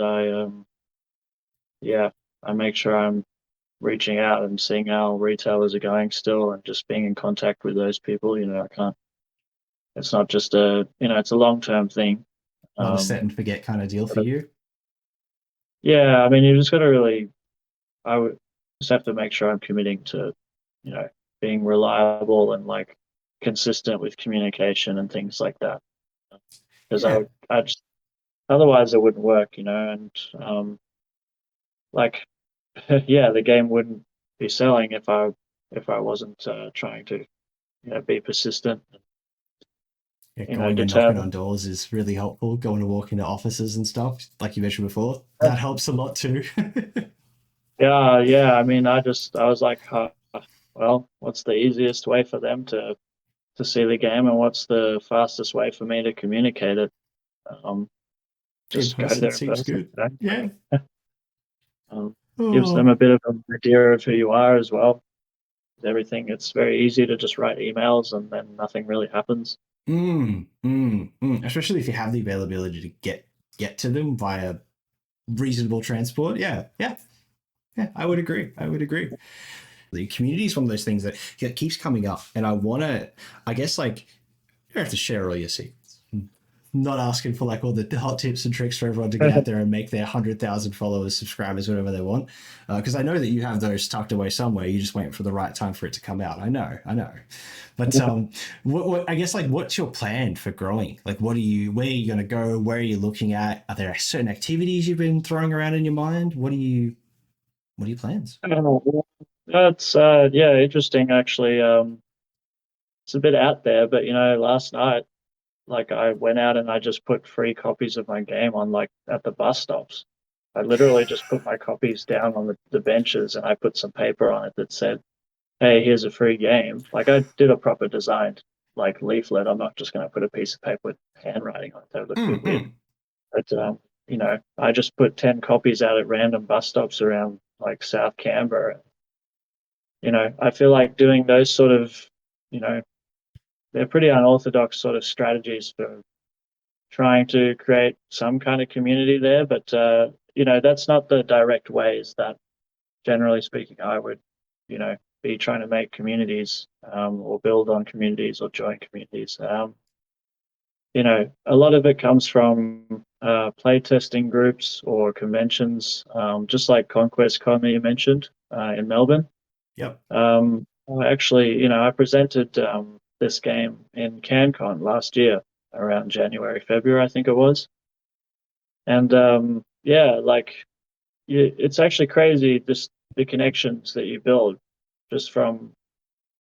yeah, I make sure I'm reaching out and seeing how retailers are going still, and just being in contact with those people. I can't. It's not just it's a long-term thing. Not a set Um, and forget kind of deal for but you. yeah, I mean, you just got to really. I would just have to make sure I'm committing to, you know, being reliable and like consistent with communication and things like that. Because Yeah. I just otherwise it wouldn't work, and like yeah, the game wouldn't be selling if I wasn't trying to be persistent, Yeah, going and knocking on determined. doors is really helpful. Going to walk into offices and stuff, like you mentioned before, that helps a lot too. Yeah, yeah. I mean, I was like, well, what's the easiest way for them to see the game, and what's the fastest way for me to communicate it? Um, In just go person there in seems person. good. Yeah. Gives them Oh. a bit of an idea of who you are as well. Everything, it's very easy to just write emails and then nothing really happens. Especially if you have the availability to get to them via reasonable transport. Yeah, yeah, yeah. I would agree. I would agree. The community is one of those things that keeps coming up, and I want to. I guess like you don't have to share all your secrets. not asking for like all the hot tips and tricks for everyone to get out there and make their 100,000 followers, subscribers, whatever they want. Because I know that you have those tucked away somewhere. You just waiting for the right time for it to come out. I know. But I guess like, what's your plan for growing? Like, where are you going to go? Where are you looking at? Are there certain activities you've been throwing around in your mind? What are your plans? That's yeah, interesting actually. It's a bit out there, but last night, like, I went out and I just put free copies of my game on, like, at the bus stops. I literally just put my copies down on the benches and I put some paper on it that said, "Hey, here's a free game." Like, I did a proper designed, like, leaflet. I'm not just going to put a piece of paper with handwriting on it. That would look a bit weird. Mm-hmm. But I just put 10 copies out at random bus stops around, like, South Canberra. I feel like doing those sort of, you know, they're pretty unorthodox sort of strategies for trying to create some kind of community there. But that's not the direct ways that, generally speaking, I would, be trying to make communities, or build on communities or join communities. A lot of it comes from playtesting groups or conventions, just like Conquest Con that you mentioned in Melbourne. Yep. Actually, I presented this game in CanCon last year around January, February, I think it was. And yeah, like, it's actually crazy, just the connections that you build just from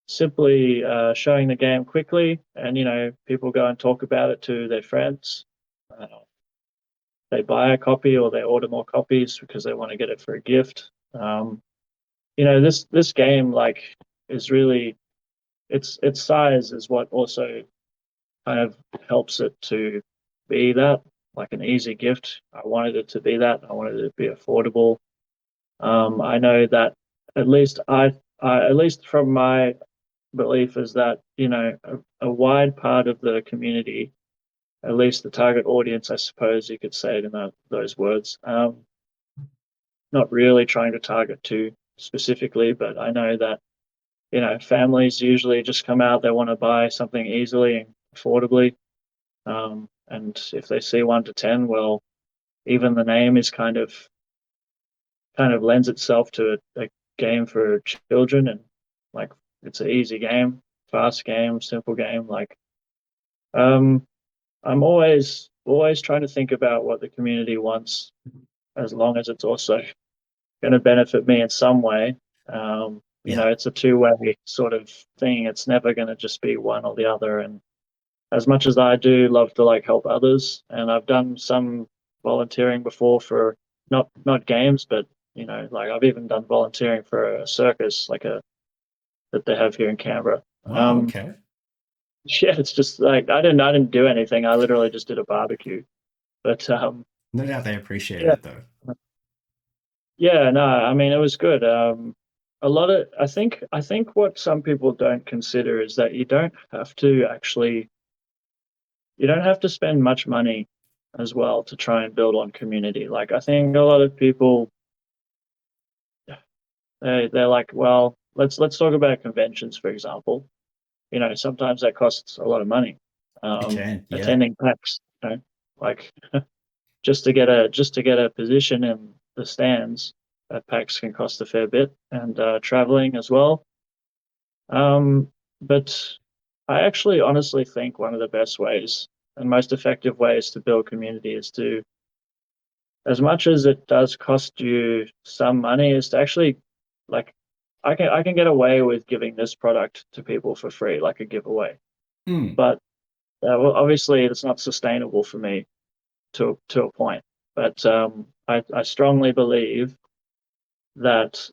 simply showing the game quickly, and people go and talk about it to their friends. Uh, they buy a copy or they order more copies because they want to get it for a gift. This game, like, is really, its size is what also kind of helps it to be that, like, an easy gift. I wanted it to be that. I wanted it to be affordable. I know that, at least at least from my belief, is that a wide part of the community, at least the target audience, I suppose you could say it in those words. Not really trying to target too specifically, but I know that families usually just come out. They want to buy something easily and affordably. And if they see 1 to 10, well, even the name is kind of lends itself to a game for children, and, like, it's an easy game, fast game, simple game. Like, um, I'm always trying to think about what the community wants, as long as it's also going to benefit me in some way. Yeah. It's a two-way sort of thing. It's never going to just be one or the other. And as much as I do love to, like, help others, and I've done some volunteering before for not games, but like, I've even done volunteering for a circus, like a that they have here in Canberra. Wow. Okay. Yeah, it's just like, I didn't do anything. I literally just did a barbecue. But No doubt they appreciated yeah, it though. yeah, no, I mean, it was good. A lot of I think what some people don't consider is that you don't have to spend much money as well to try and build on community. Like, I think a lot of people, they're like, well, let's talk about conventions, for example. Sometimes that costs a lot of money. It can. Yeah. Attending PAX, like, just to get a position in the stands at PAX can cost a fair bit, and traveling as well. But I actually honestly think one of the best ways and most effective ways to build community is to, as much as it does cost you some money, is to actually, like, I can get away with giving this product to people for free, like a giveaway. Mm. But well, obviously it's not sustainable for me to a point. But I strongly believe that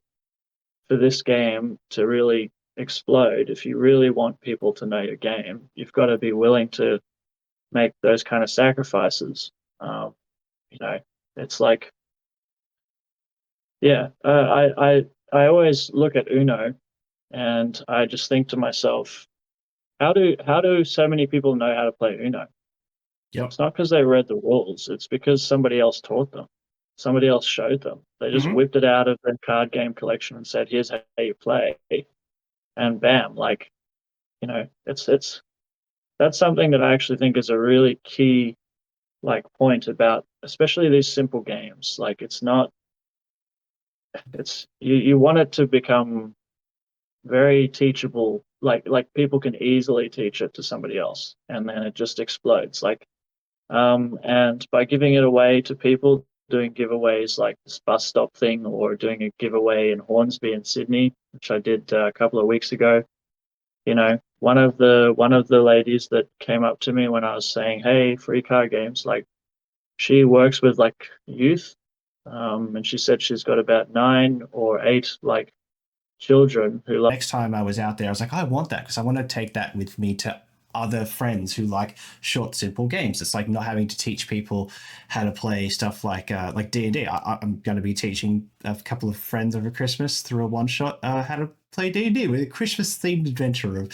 for this game to really explode, if you really want people to know your game, you've got to be willing to make those kind of sacrifices. Um, you know, it's like, yeah, I always look at Uno and I just think to myself, how do so many people know how to play Uno? Yep. It's not because they read the rules. It's because somebody else taught them. Somebody else showed them. They just Mm-hmm. whipped it out of their card game collection and said, "Here's how you play," and bam! Like, it's that's something that I actually think is a really key. like point about especially these simple games. Like it's not it's you want it to become very teachable. Like people can easily teach it to somebody else, and then it just explodes. And by giving it away to people, doing giveaways like this bus stop thing, or doing a giveaway in Hornsby in Sydney, which I did a couple of weeks ago. One of the ladies that came up to me when I was saying, "Hey, free card games," like she works with like youth, and she said she's got about 9 or 8 like children who like. Next time I was out there, I was like, I want that because I want to take that with me to other friends who like short, simple games. It's like not having to teach people how to play stuff like D&D. I'm going to be teaching a couple of friends over Christmas through a one shot how to play D&D with a Christmas themed adventure of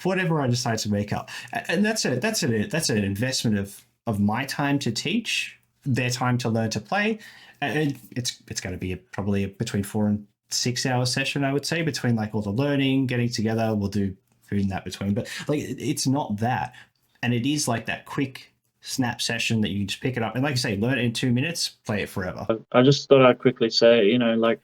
whatever I decide to make up. And that's an investment of my time to teach, their time to learn to play. And it's going to be probably between 4 and 6 hour session, I would say, between like all the learning, getting together. We'll do food in that between, but like it's not that. And it is like that quick snap session that you just pick it up and, like you say, learn it in 2 minutes, play it forever. I just thought I'd quickly say, like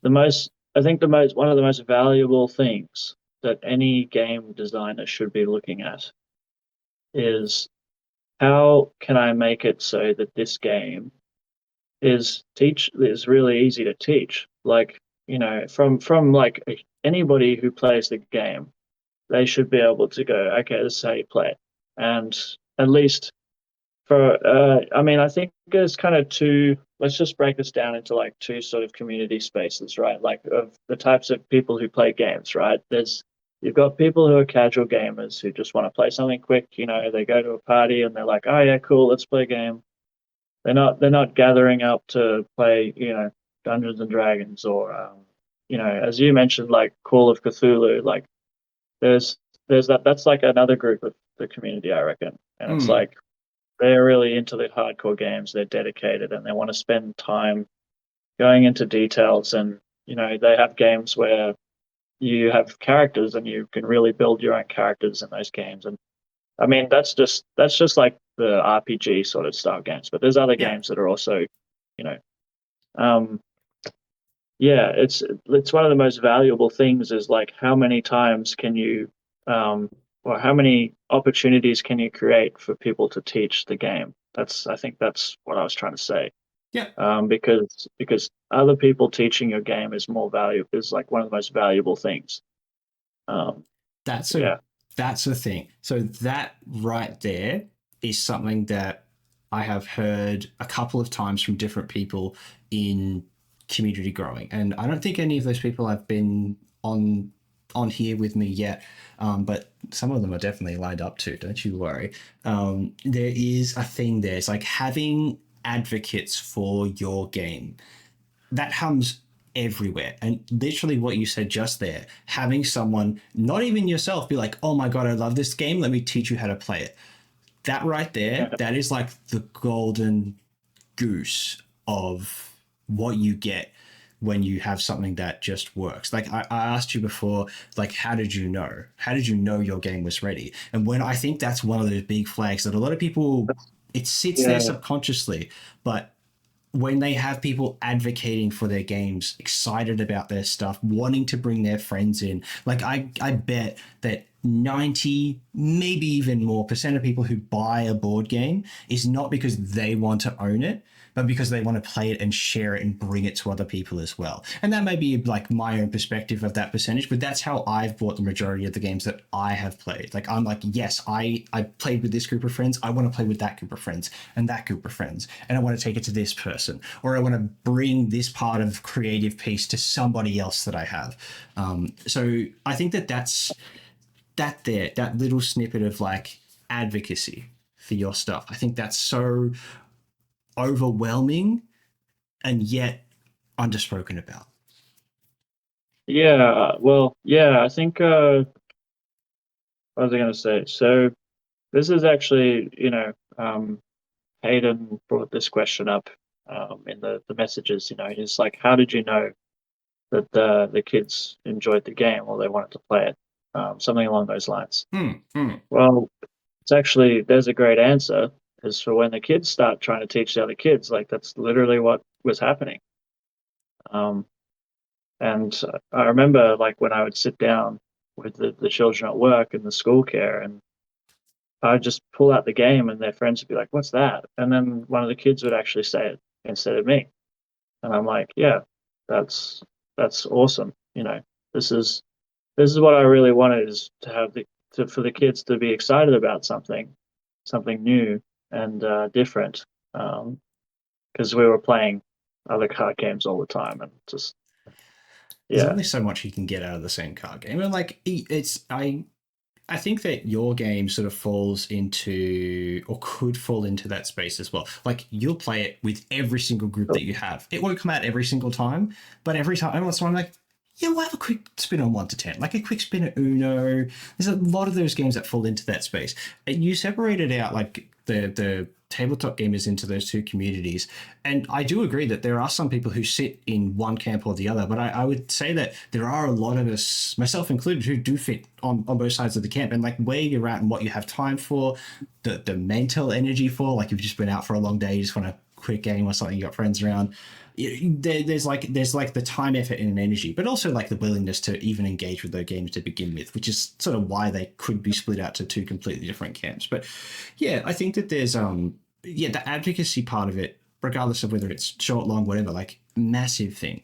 I think one of the most valuable things that any game designer should be looking at is how can I make it so that this game is really easy to teach. Like, from like anybody who plays the game, they should be able to go, okay, this is how you play it. And at least I mean, I think there's kind of two. Let's just break this down into like two sort of community spaces, right? Like of the types of people who play games, right? You've got people who are casual gamers who just want to play something quick. They go to a party and they're like, oh yeah, cool, let's play a game. They're not gathering up to play, Dungeons and Dragons, or as you mentioned, like Call of Cthulhu. Like there's that's like another group of the community, I reckon, and it's Mm. like they're really into the hardcore games. They're dedicated and they want to spend time going into details. And they have games where you have characters and you can really build your own characters in those games. And I mean, that's just like the RPG sort of style games. But there's other Yeah. games that are also, you know, um, yeah, it's one of the most valuable things is like how many times can you, or how many opportunities can you create for people to teach the game? I think that's what I was trying to say. Yeah. Because other people teaching your game is like one of the most valuable things. Um, That's a yeah, that's a thing. So that right there is something that I have heard a couple of times from different people in community growing, and I don't think any of those people have been on here with me yet, but some of them are definitely lined up too. Don't you worry. There is a thing there. It's like having advocates for your game that comes everywhere. And literally what you said just there, having someone, not even yourself, be like, oh my God, I love this game. Let me teach you how to play it. That right there, yeah, that is like the golden goose of what you get when you have something that just works. Like I asked you before, like, how did you know? How did you know your game was ready? And when I think that's one of those big flags that a lot of people, it sits there yeah, subconsciously, but when they have people advocating for their games, excited about their stuff, wanting to bring their friends in, like I bet that 90, maybe even more percent of people who buy a board game is not because they want to own it, but because they want to play it and share it and bring it to other people as well. And that may be like my own perspective of that percentage, but that's how I've bought the majority of the games that I have played. Like I'm like, yes, I played with this group of friends. I want to play with that group of friends and that group of friends. And I want to take it to this person, or I want to bring this part of creative piece to somebody else that I have. So I think that little snippet of like advocacy for your stuff. I think that's so overwhelming and yet underspoken about. yeah. Well, yeah. I think what was I going to say? So this is actually, Hayden brought this question up in the messages. He's like, how did you know that the kids enjoyed the game or they wanted to play it? Something along those lines. Hmm. Well, there's a great answer. is for when the kids start trying to teach the other kids. Like that's literally what was happening. Um, and I remember like when I would sit down with the children at work and the school care, and I'd just pull out the game, and their friends would be like, "What's that?" And then one of the kids would actually say it instead of me, and I'm like, "Yeah, that's that's awesome. You know, this is this is what I really wanted is to have for the kids to be excited about something new and different. Because we were playing other card games all the time, and just There's yeah, only so much you can get out of the same card game, and like it's I think that your game sort of falls into or could fall into that space as well. Like you'll play it with every single group that you have. It won't come out every single time, but every time, every once in a while, I'm like, yeah, we'll have a quick spin on 1 to 10, like a quick spin at Uno. There's a lot of those games that fall into that space. And you separated out like the tabletop gamers into those two communities. And I do agree that there are some people who sit in one camp or the other, but I would say that there are a lot of us, myself included, who do fit on both sides of the camp. And like where you're at and what you have time for, the mental energy for, like you've just been out for a long day, you just want a quick game or something, you got friends around. There's like the time, effort, and energy, but also like the willingness to even engage with those games to begin with, which is sort of why they could be split out to two completely different camps. But yeah, I think that there's yeah, the advocacy part of it, regardless of whether it's short, long, whatever, like massive thing.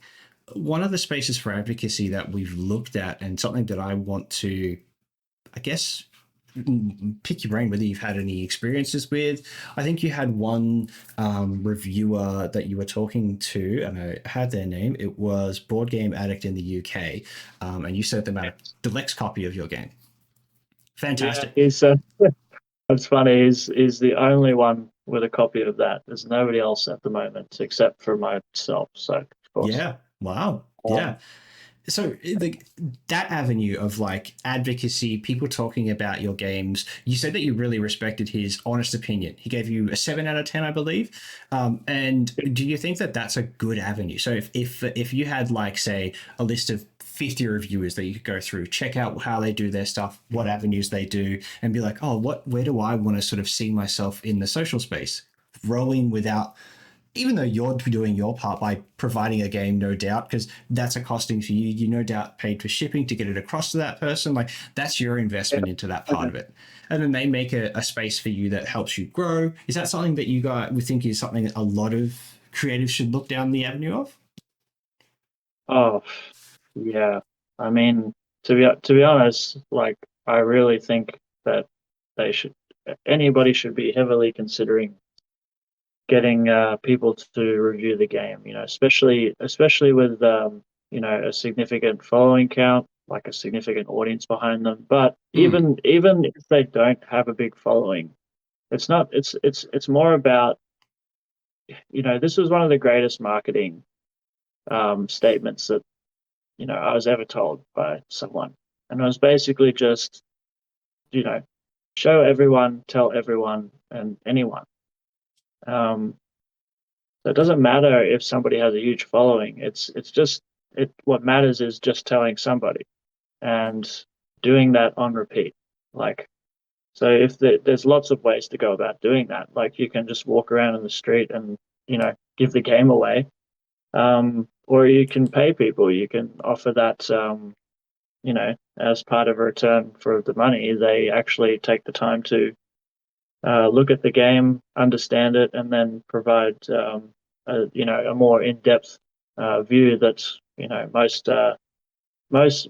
One of the spaces for advocacy that we've looked at, and something that I want to, I guess, pick your brain whether you've had any experiences with. I think you had one reviewer that you were talking to, and I had their name. It was Board Game Addict in the UK, and you sent them out a deluxe copy of your game. yeah. Fantastic. He's That's funny. He's the only one with a copy of that. There's nobody else at the moment except for myself. So of course, Yeah. Wow. um, Yeah. So that avenue of like advocacy, people talking about your games, you said that you really respected his honest opinion. He gave you a 7 out of 10, I believe. And do you think that that's a good avenue? So if you had like say a list of 50 reviewers that you could go through, check out how they do their stuff, what avenues they do, and be like, oh, where do I want to sort of see myself in the social space? Rowing without, even though you're doing your part by providing a game, no doubt, because that's a costing for you. You no doubt paid for shipping to get it across to that person. Like that's your investment into that part of it. And then they make a space for you that helps you grow. Is that something that you guys would think is something that a lot of creatives should look down the avenue of? oh yeah. I mean, to be honest, like I really think that they should anybody should be heavily considering getting people to review the game. You know, especially with you know a significant following count, like a significant audience behind them. But Mm, even if they don't have a big following, it's not. It's more about you know this was one of the greatest marketing statements that you know I was ever told by someone, and it was basically just you know show everyone, tell everyone, and anyone. Um, So it doesn't matter if somebody has a huge following. It's just it. What matters is just telling somebody and doing that on repeat. Like so, if there's lots of ways to go about doing that. Like you can just walk around in the street and you know give the game away, or you can pay people. You can offer that you know as part of a return for the money. They actually take the time to look at the game, understand it, and then provide you know a more in-depth view that you know most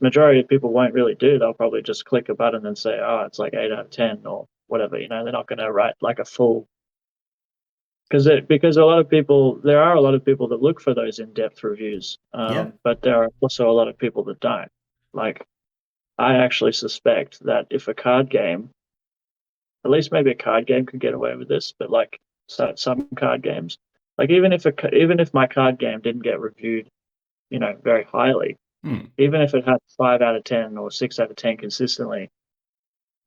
majority of people won't really do. They'll probably just click a button and say, "Oh, it's like 8 out of 10" or whatever. You know, they're not going to write like a full because a lot of people there are a lot of people that look for those in-depth reviews, yeah. but there are also a lot of people that don't. Like I actually suspect that if a card game at least maybe a card game could get away with this, but like some card games, like even if my card game didn't get reviewed, you know, very highly, Mm, even if it had 5 out of 10 or 6 out of 10 consistently,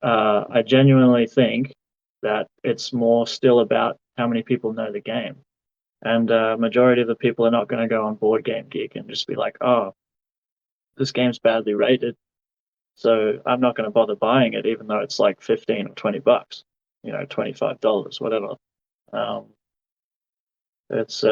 I genuinely think that it's more still about how many people know the game. And majority of the people are not going to go on Board Game Geek and just be like, oh, this game's badly rated, so I'm not going to bother buying it, even though it's like 15 or $20. $25, whatever. Um, it's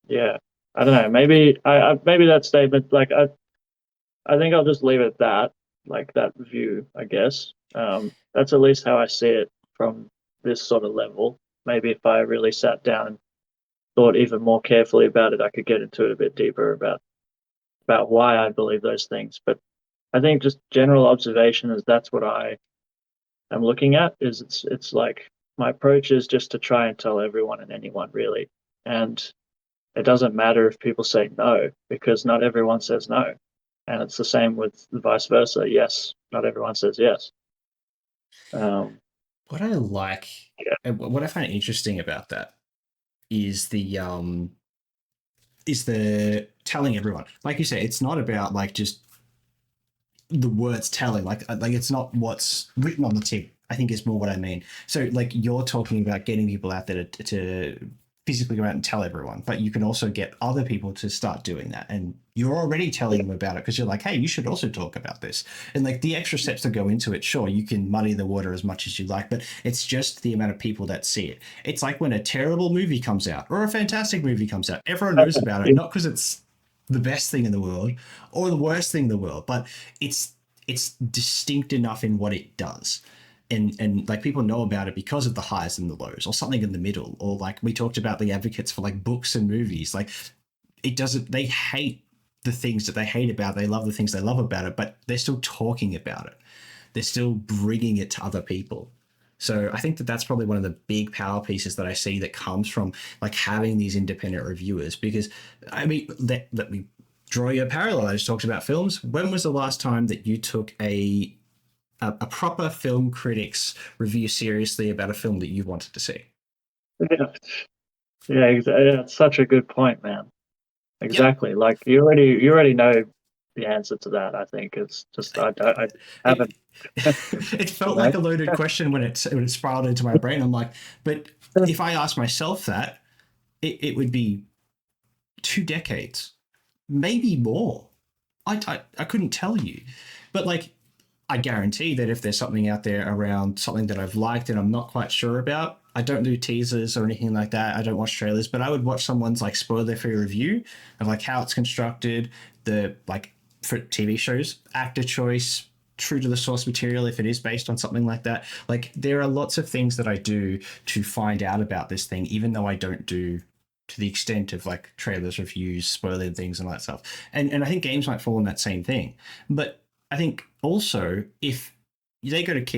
yeah, I don't know. Maybe maybe that statement, like I think I'll just leave it at that, like that view, I guess. That's at least how I see it from this sort of level. Maybe if I really sat down and thought even more carefully about it, I could get into it a bit deeper about why I believe those things. But I think just general observation is that's what I am looking at. Is it's like my approach is just to try and tell everyone and anyone really, and it doesn't matter if people say no because not everyone says no, and it's the same with vice versa. Yes, not everyone says yes. Um, What I like, yeah, and what I find interesting about that is the telling everyone. Like you say, it's not about like just the words telling. Like it's not what's written on the tin. I think is more what I mean. So like you're talking about getting people out there to physically go out and tell everyone, but you can also get other people to start doing that. And you're already telling them about it because you're like, hey, you should also talk about this. And like the extra steps that go into it, sure, you can muddy the water as much as you like, but it's just the amount of people that see it. It's like when a terrible movie comes out or a fantastic movie comes out, everyone knows about it, yeah, not because it's the best thing in the world or the worst thing in the world, but it's distinct enough in what it does. And like people know about it because of the highs and the lows or something in the middle, or like we talked about the advocates for like books and movies. Like it doesn't, they hate the things that they hate about it, they love the things they love about it, but they're still talking about it, they're still bringing it to other people. So I think that that's probably one of the big power pieces that I see that comes from like having these independent reviewers. Because I mean, let me draw you a parallel. I just talked about films. When was the last time that you took a proper film critic's review seriously about a film that you wanted to see? yeah, yeah. It's such a good point, man. Yep. Exactly. Like you already know the answer to that. I think it's just I It haven't, it you felt know. like a loaded question when it spiraled into my brain. I'm like, but if I asked myself that, it would be 2 decades, maybe more. I couldn't tell you, but like I guarantee that if there's something out there around something that I've liked and I'm not quite sure about, I don't do teasers or anything like that. I don't watch trailers, but I would watch someone's like spoiler-free review of like how it's constructed, the like for TV shows, actor choice, true to the source material if it is based on something like that. Like there are lots of things that I do to find out about this thing, even though I don't do to the extent of like trailers, reviews, spoiling things and all that stuff. And I think games might fall in that same thing. But I think also if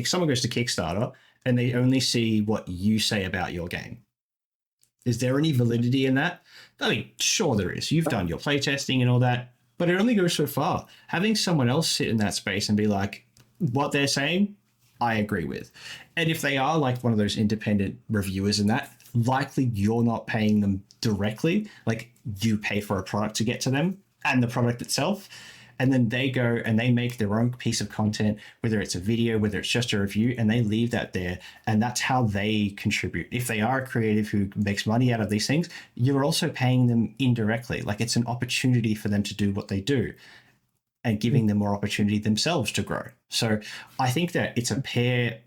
someone goes to Kickstarter and they only see what you say about your game, is there any validity in that? I mean, sure there is. You've done your playtesting and all that, but it only goes so far. Having someone else sit in that space and be like, what they're saying, I agree with. And if they are like one of those independent reviewers and that, likely you're not paying them directly. Like you pay for a product to get to them and the product itself, and then they go and they make their own piece of content, whether it's a video, whether it's just a review, and they leave that there. And that's how they contribute. If they are a creative who makes money out of these things, you're also paying them indirectly. Like it's an opportunity for them to do what they do and giving them more opportunity themselves to grow. So I think that it's a pair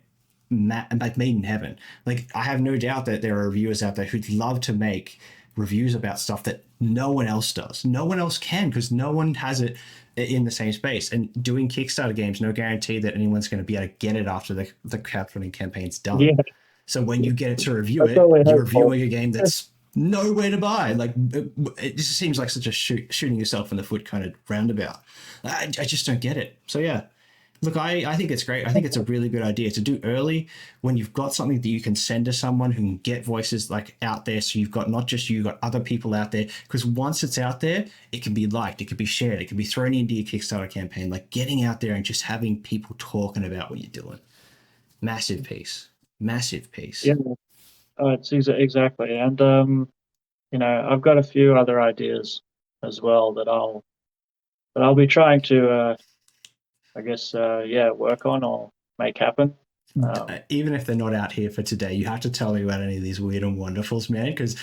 like made in heaven. Like I have no doubt that there are reviewers out there who'd love to make reviews about stuff that no one else does. No one else can because no one has it in the same space. And doing Kickstarter games, no guarantee that anyone's going to be able to get it after the crowdfunding campaign's done. Yeah, So when you get it to review that's it, all we you're hope for. reviewing a game that's nowhere to buy. Like it just seems like such a shooting yourself in the foot kind of roundabout. I just don't get it. So yeah, look, I think it's great. I think it's a really good idea to do early when you've got something that you can send to someone who can get voices like out there. So you've got not just you, you've got other people out there. Because once it's out there, it can be liked, it can be shared, it can be thrown into your Kickstarter campaign. Like getting out there and just having people talking about what you're doing. Massive piece. Massive piece. Yeah, exactly. And I've got a few other ideas as well that I'll be trying to I guess yeah, work on or make happen. Um, Even if they're not out here for today, you have to tell me about any of these weird and wonderfuls, man, because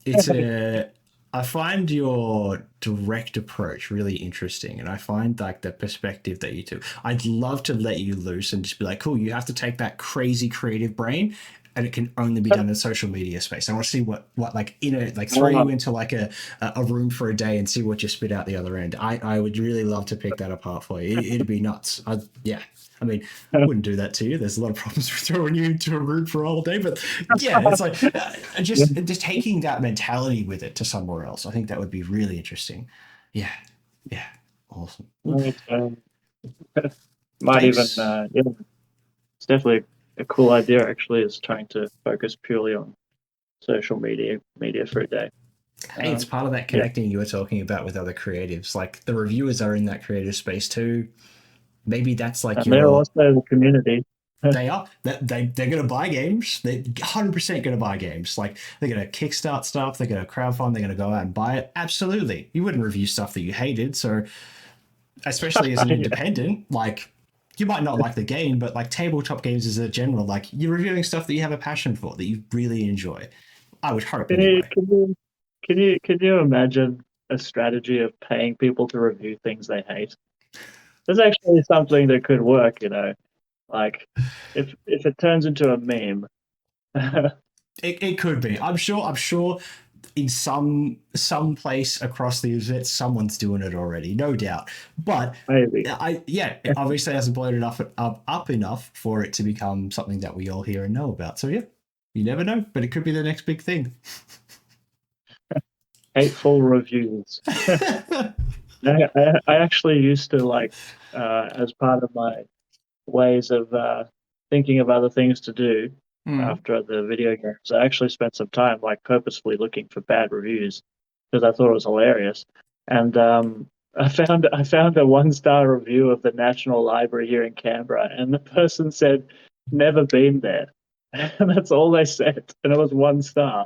it's a I find your direct approach really interesting, and I find like the perspective that you took. I'd love to let you loose and just be like, "Cool, you have to take that crazy creative brain, and it can only be done in social media space. I want to see what like like throw Uh, you into like a room for a day and see what you spit out the other end." I would really love to pick that apart for you. It'd be nuts. Yeah, I mean, wouldn't do that to you. There's a lot of problems with throwing you into a room for a whole day, but yeah, it's like just taking that mentality with it to somewhere else. I think that would be really interesting. Yeah, yeah, awesome. Well, it's, might even thanks. yeah, it's definitely a cool idea. Actually, is trying to focus purely on social media for a day. Hey, it's part of that Yeah, connecting you were talking about with other creatives. Like the reviewers are in that creative space too. Maybe that's like and they're your also the community. they are that they're gonna buy games. They're 100% gonna buy games. Like they're gonna kickstart stuff. They're gonna crowdfund. They're gonna go out and buy it. Absolutely, you wouldn't review stuff that you hated. So especially as an Yeah. independent, like you might not like the game, but like tabletop games as a general, like you're reviewing stuff that you have a passion for that you really enjoy. I would hope Can you anyway. can you can you imagine a strategy of paying people to review things they hate? There's actually something that could work, you know. Like if it turns into a meme, It could be. I'm sure in some place across the internet someone's doing it already, no doubt. But maybe. it obviously hasn't blown it up enough for it to become something that we all hear and know about. So yeah, you never know, but it could be the next big thing. Hateful reviews. I actually used to like as part of my ways of thinking of other things to do Mm. after the video games. I actually spent some time like purposefully looking for bad reviews because I thought it was hilarious. And I found a 1 star review of the National Library here in Canberra, and the person said never been there, and that's all they said, and it was 1 star.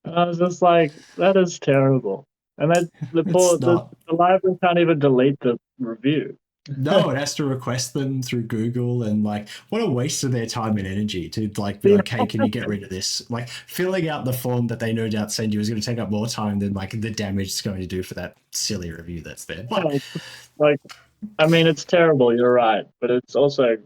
And I was just like, that is terrible. And then the poor It's not. the library can't even delete the review. No, it has to request them through Google, and like, what a waste of their time and energy to like be Yeah. like, hey, can you get rid of this? Like, filling out the form that they no doubt send you is going to take up more time than like the damage it's going to do for that silly review that's there. But Like, I mean, it's terrible. You're right, but it's also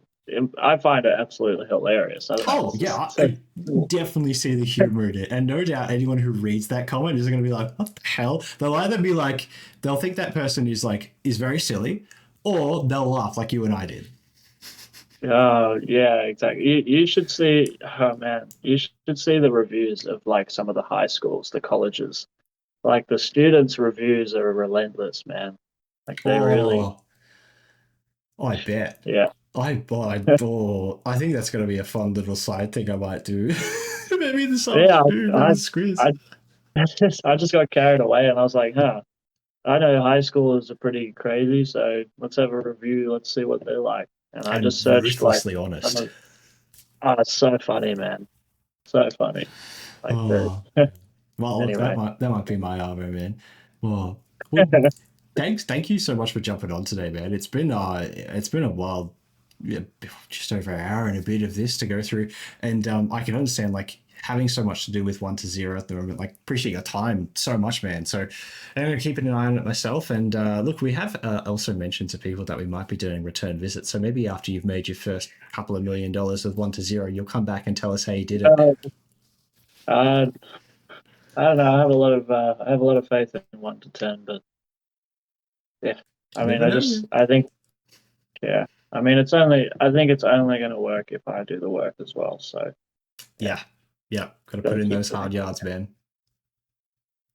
I find it absolutely hilarious. I don't know. oh It's yeah, just so I cool. definitely see the humor in it, and no doubt anyone who reads that comment is going to be like, what the hell? They'll either be like, they'll think that person is very silly, or they'll laugh like you and I did. Oh yeah, exactly. You should see. Oh man, you should see the reviews of like some of the high schools, the colleges. Like the students' reviews are relentless, man. Like they really, Oh, I bet. yeah, I think that's going to be a fun little side thing I might do. Maybe this yeah. afternoon I, with this quiz. I, I just got carried away, and I was like, huh. I know high schoolers are pretty crazy, so let's have a review. Let's see what they're like. And I And just searched like ruthlessly some honest. of. Oh, it's so funny, man. So funny. Like the. Oh, well, look, Anyway. that might be my armor, man. Well, thank you so much for jumping on today, man. It's been a while, yeah, just over an hour and a bit of this to go through, and I can understand like having so much to do with 1 to 0 at the moment. Like, appreciate your time so much, man. So I'm going to keep an eye on it myself. And look, we have also mentioned to people that we might be doing return visits. So maybe after you've made your first couple of $1 million with 1 to 0, you'll come back and tell us how you did it. Uh, uh, I don't know. I have a lot of faith in 1 to 10, but yeah. I You mean, never know. I think, yeah. I mean, I think it's only going to work if I do the work as well. So yeah, Yeah, yeah. Got to put gotta in keep those doing hard it. yards, man.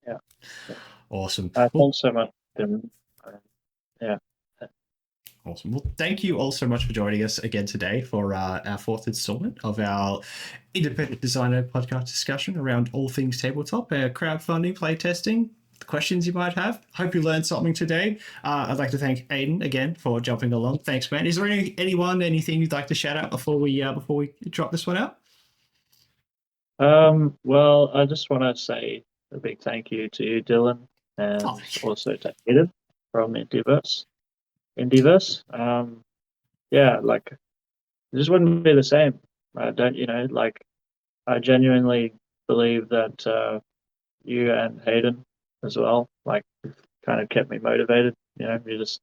Yeah. Yeah. Awesome. Well, Thanks so much, Tim. Yeah. awesome. Well, thank you all so much for joining us again today for our fourth installment of our independent designer podcast discussion around all things tabletop, crowdfunding, playtesting, the questions you might have. Hope you learned something today. I'd like to thank Aiden again for jumping along. Thanks, man. Is there anything you'd like to shout out before we drop this one out? Well, I just want to say a big thank you to you, Dylan, Oh, and also to Aiden from Indiverse. Indiverse. Yeah, like it just wouldn't be the same. I don't, like, I genuinely believe that you and Hayden as well. Like, kind of kept me motivated. You know, you just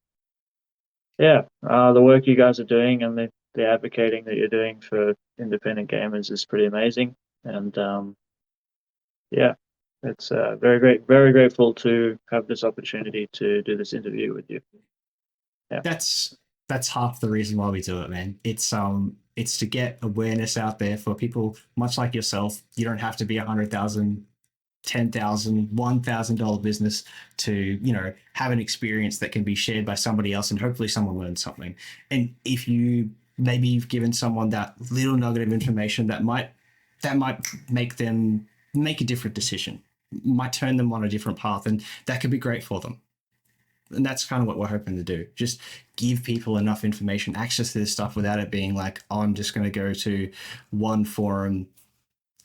the work you guys are doing and the advocating that you're doing for independent gamers is pretty amazing. And yeah, it's very grateful to have this opportunity to do this interview with you. Yeah. That's half the reason why we do it, man. It's to get awareness out there for people much like yourself. You don't have to be 100,000, 10,000, $1,000 business to, have an experience that can be shared by somebody else, and hopefully someone learns something. And if maybe you've given someone that little nugget of information that might make them make a different decision, might turn them on a different path, and that could be great for them. And that's kind of what we're hoping to do. Just give people enough information, access to this stuff without it being like, oh, I'm just going to go to one forum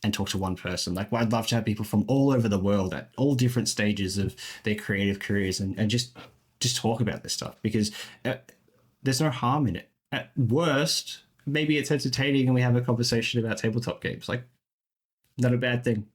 and talk to one person. Like, well, I'd love to have people from all over the world at all different stages of their creative careers, and just talk about this stuff, because there's no harm in it. At worst, maybe it's entertaining and we have a conversation about tabletop games. Like, not a bad thing.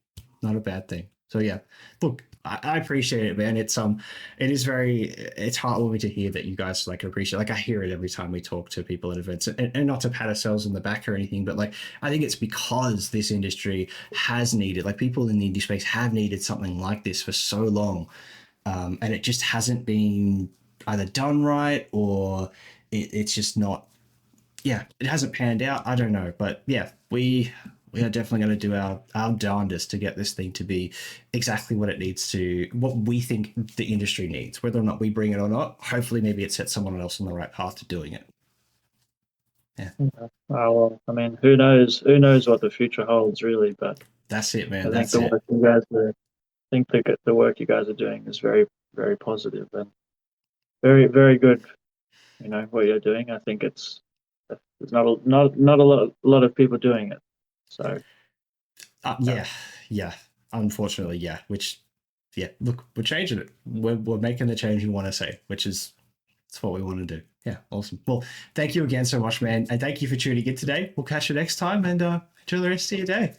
Not a bad thing. So yeah, look, I appreciate it, man. It's heartwarming to hear that you guys like appreciate. Like, I hear it every time we talk to people at events, and not to pat ourselves on the back or anything, but like, I think it's because this industry has needed, like, people in the indie space have needed something like this for so long, and it just hasn't been either done right, or it's just not. Yeah, it hasn't panned out. I don't know, but yeah, we are definitely going to do our darndest to get this thing to be exactly what it needs to, what we think the industry needs, whether or not we bring it or not. Hopefully, maybe it sets someone else on the right path to doing it. Yeah. Well, I mean, who knows? Who knows what the future holds, really? But that's it, man. I think That's it. the work you guys are doing is very positive and very good. You know what you're doing. I think there's not a lot of people doing it. So Yeah. Unfortunately, yeah. Which, yeah. Look, we're changing it. We're making the change we want to see, which is that's what we want to do. Yeah, awesome. Well, thank you again so much, man, and thank you for tuning in today. We'll catch you next time, and enjoy the rest of your day.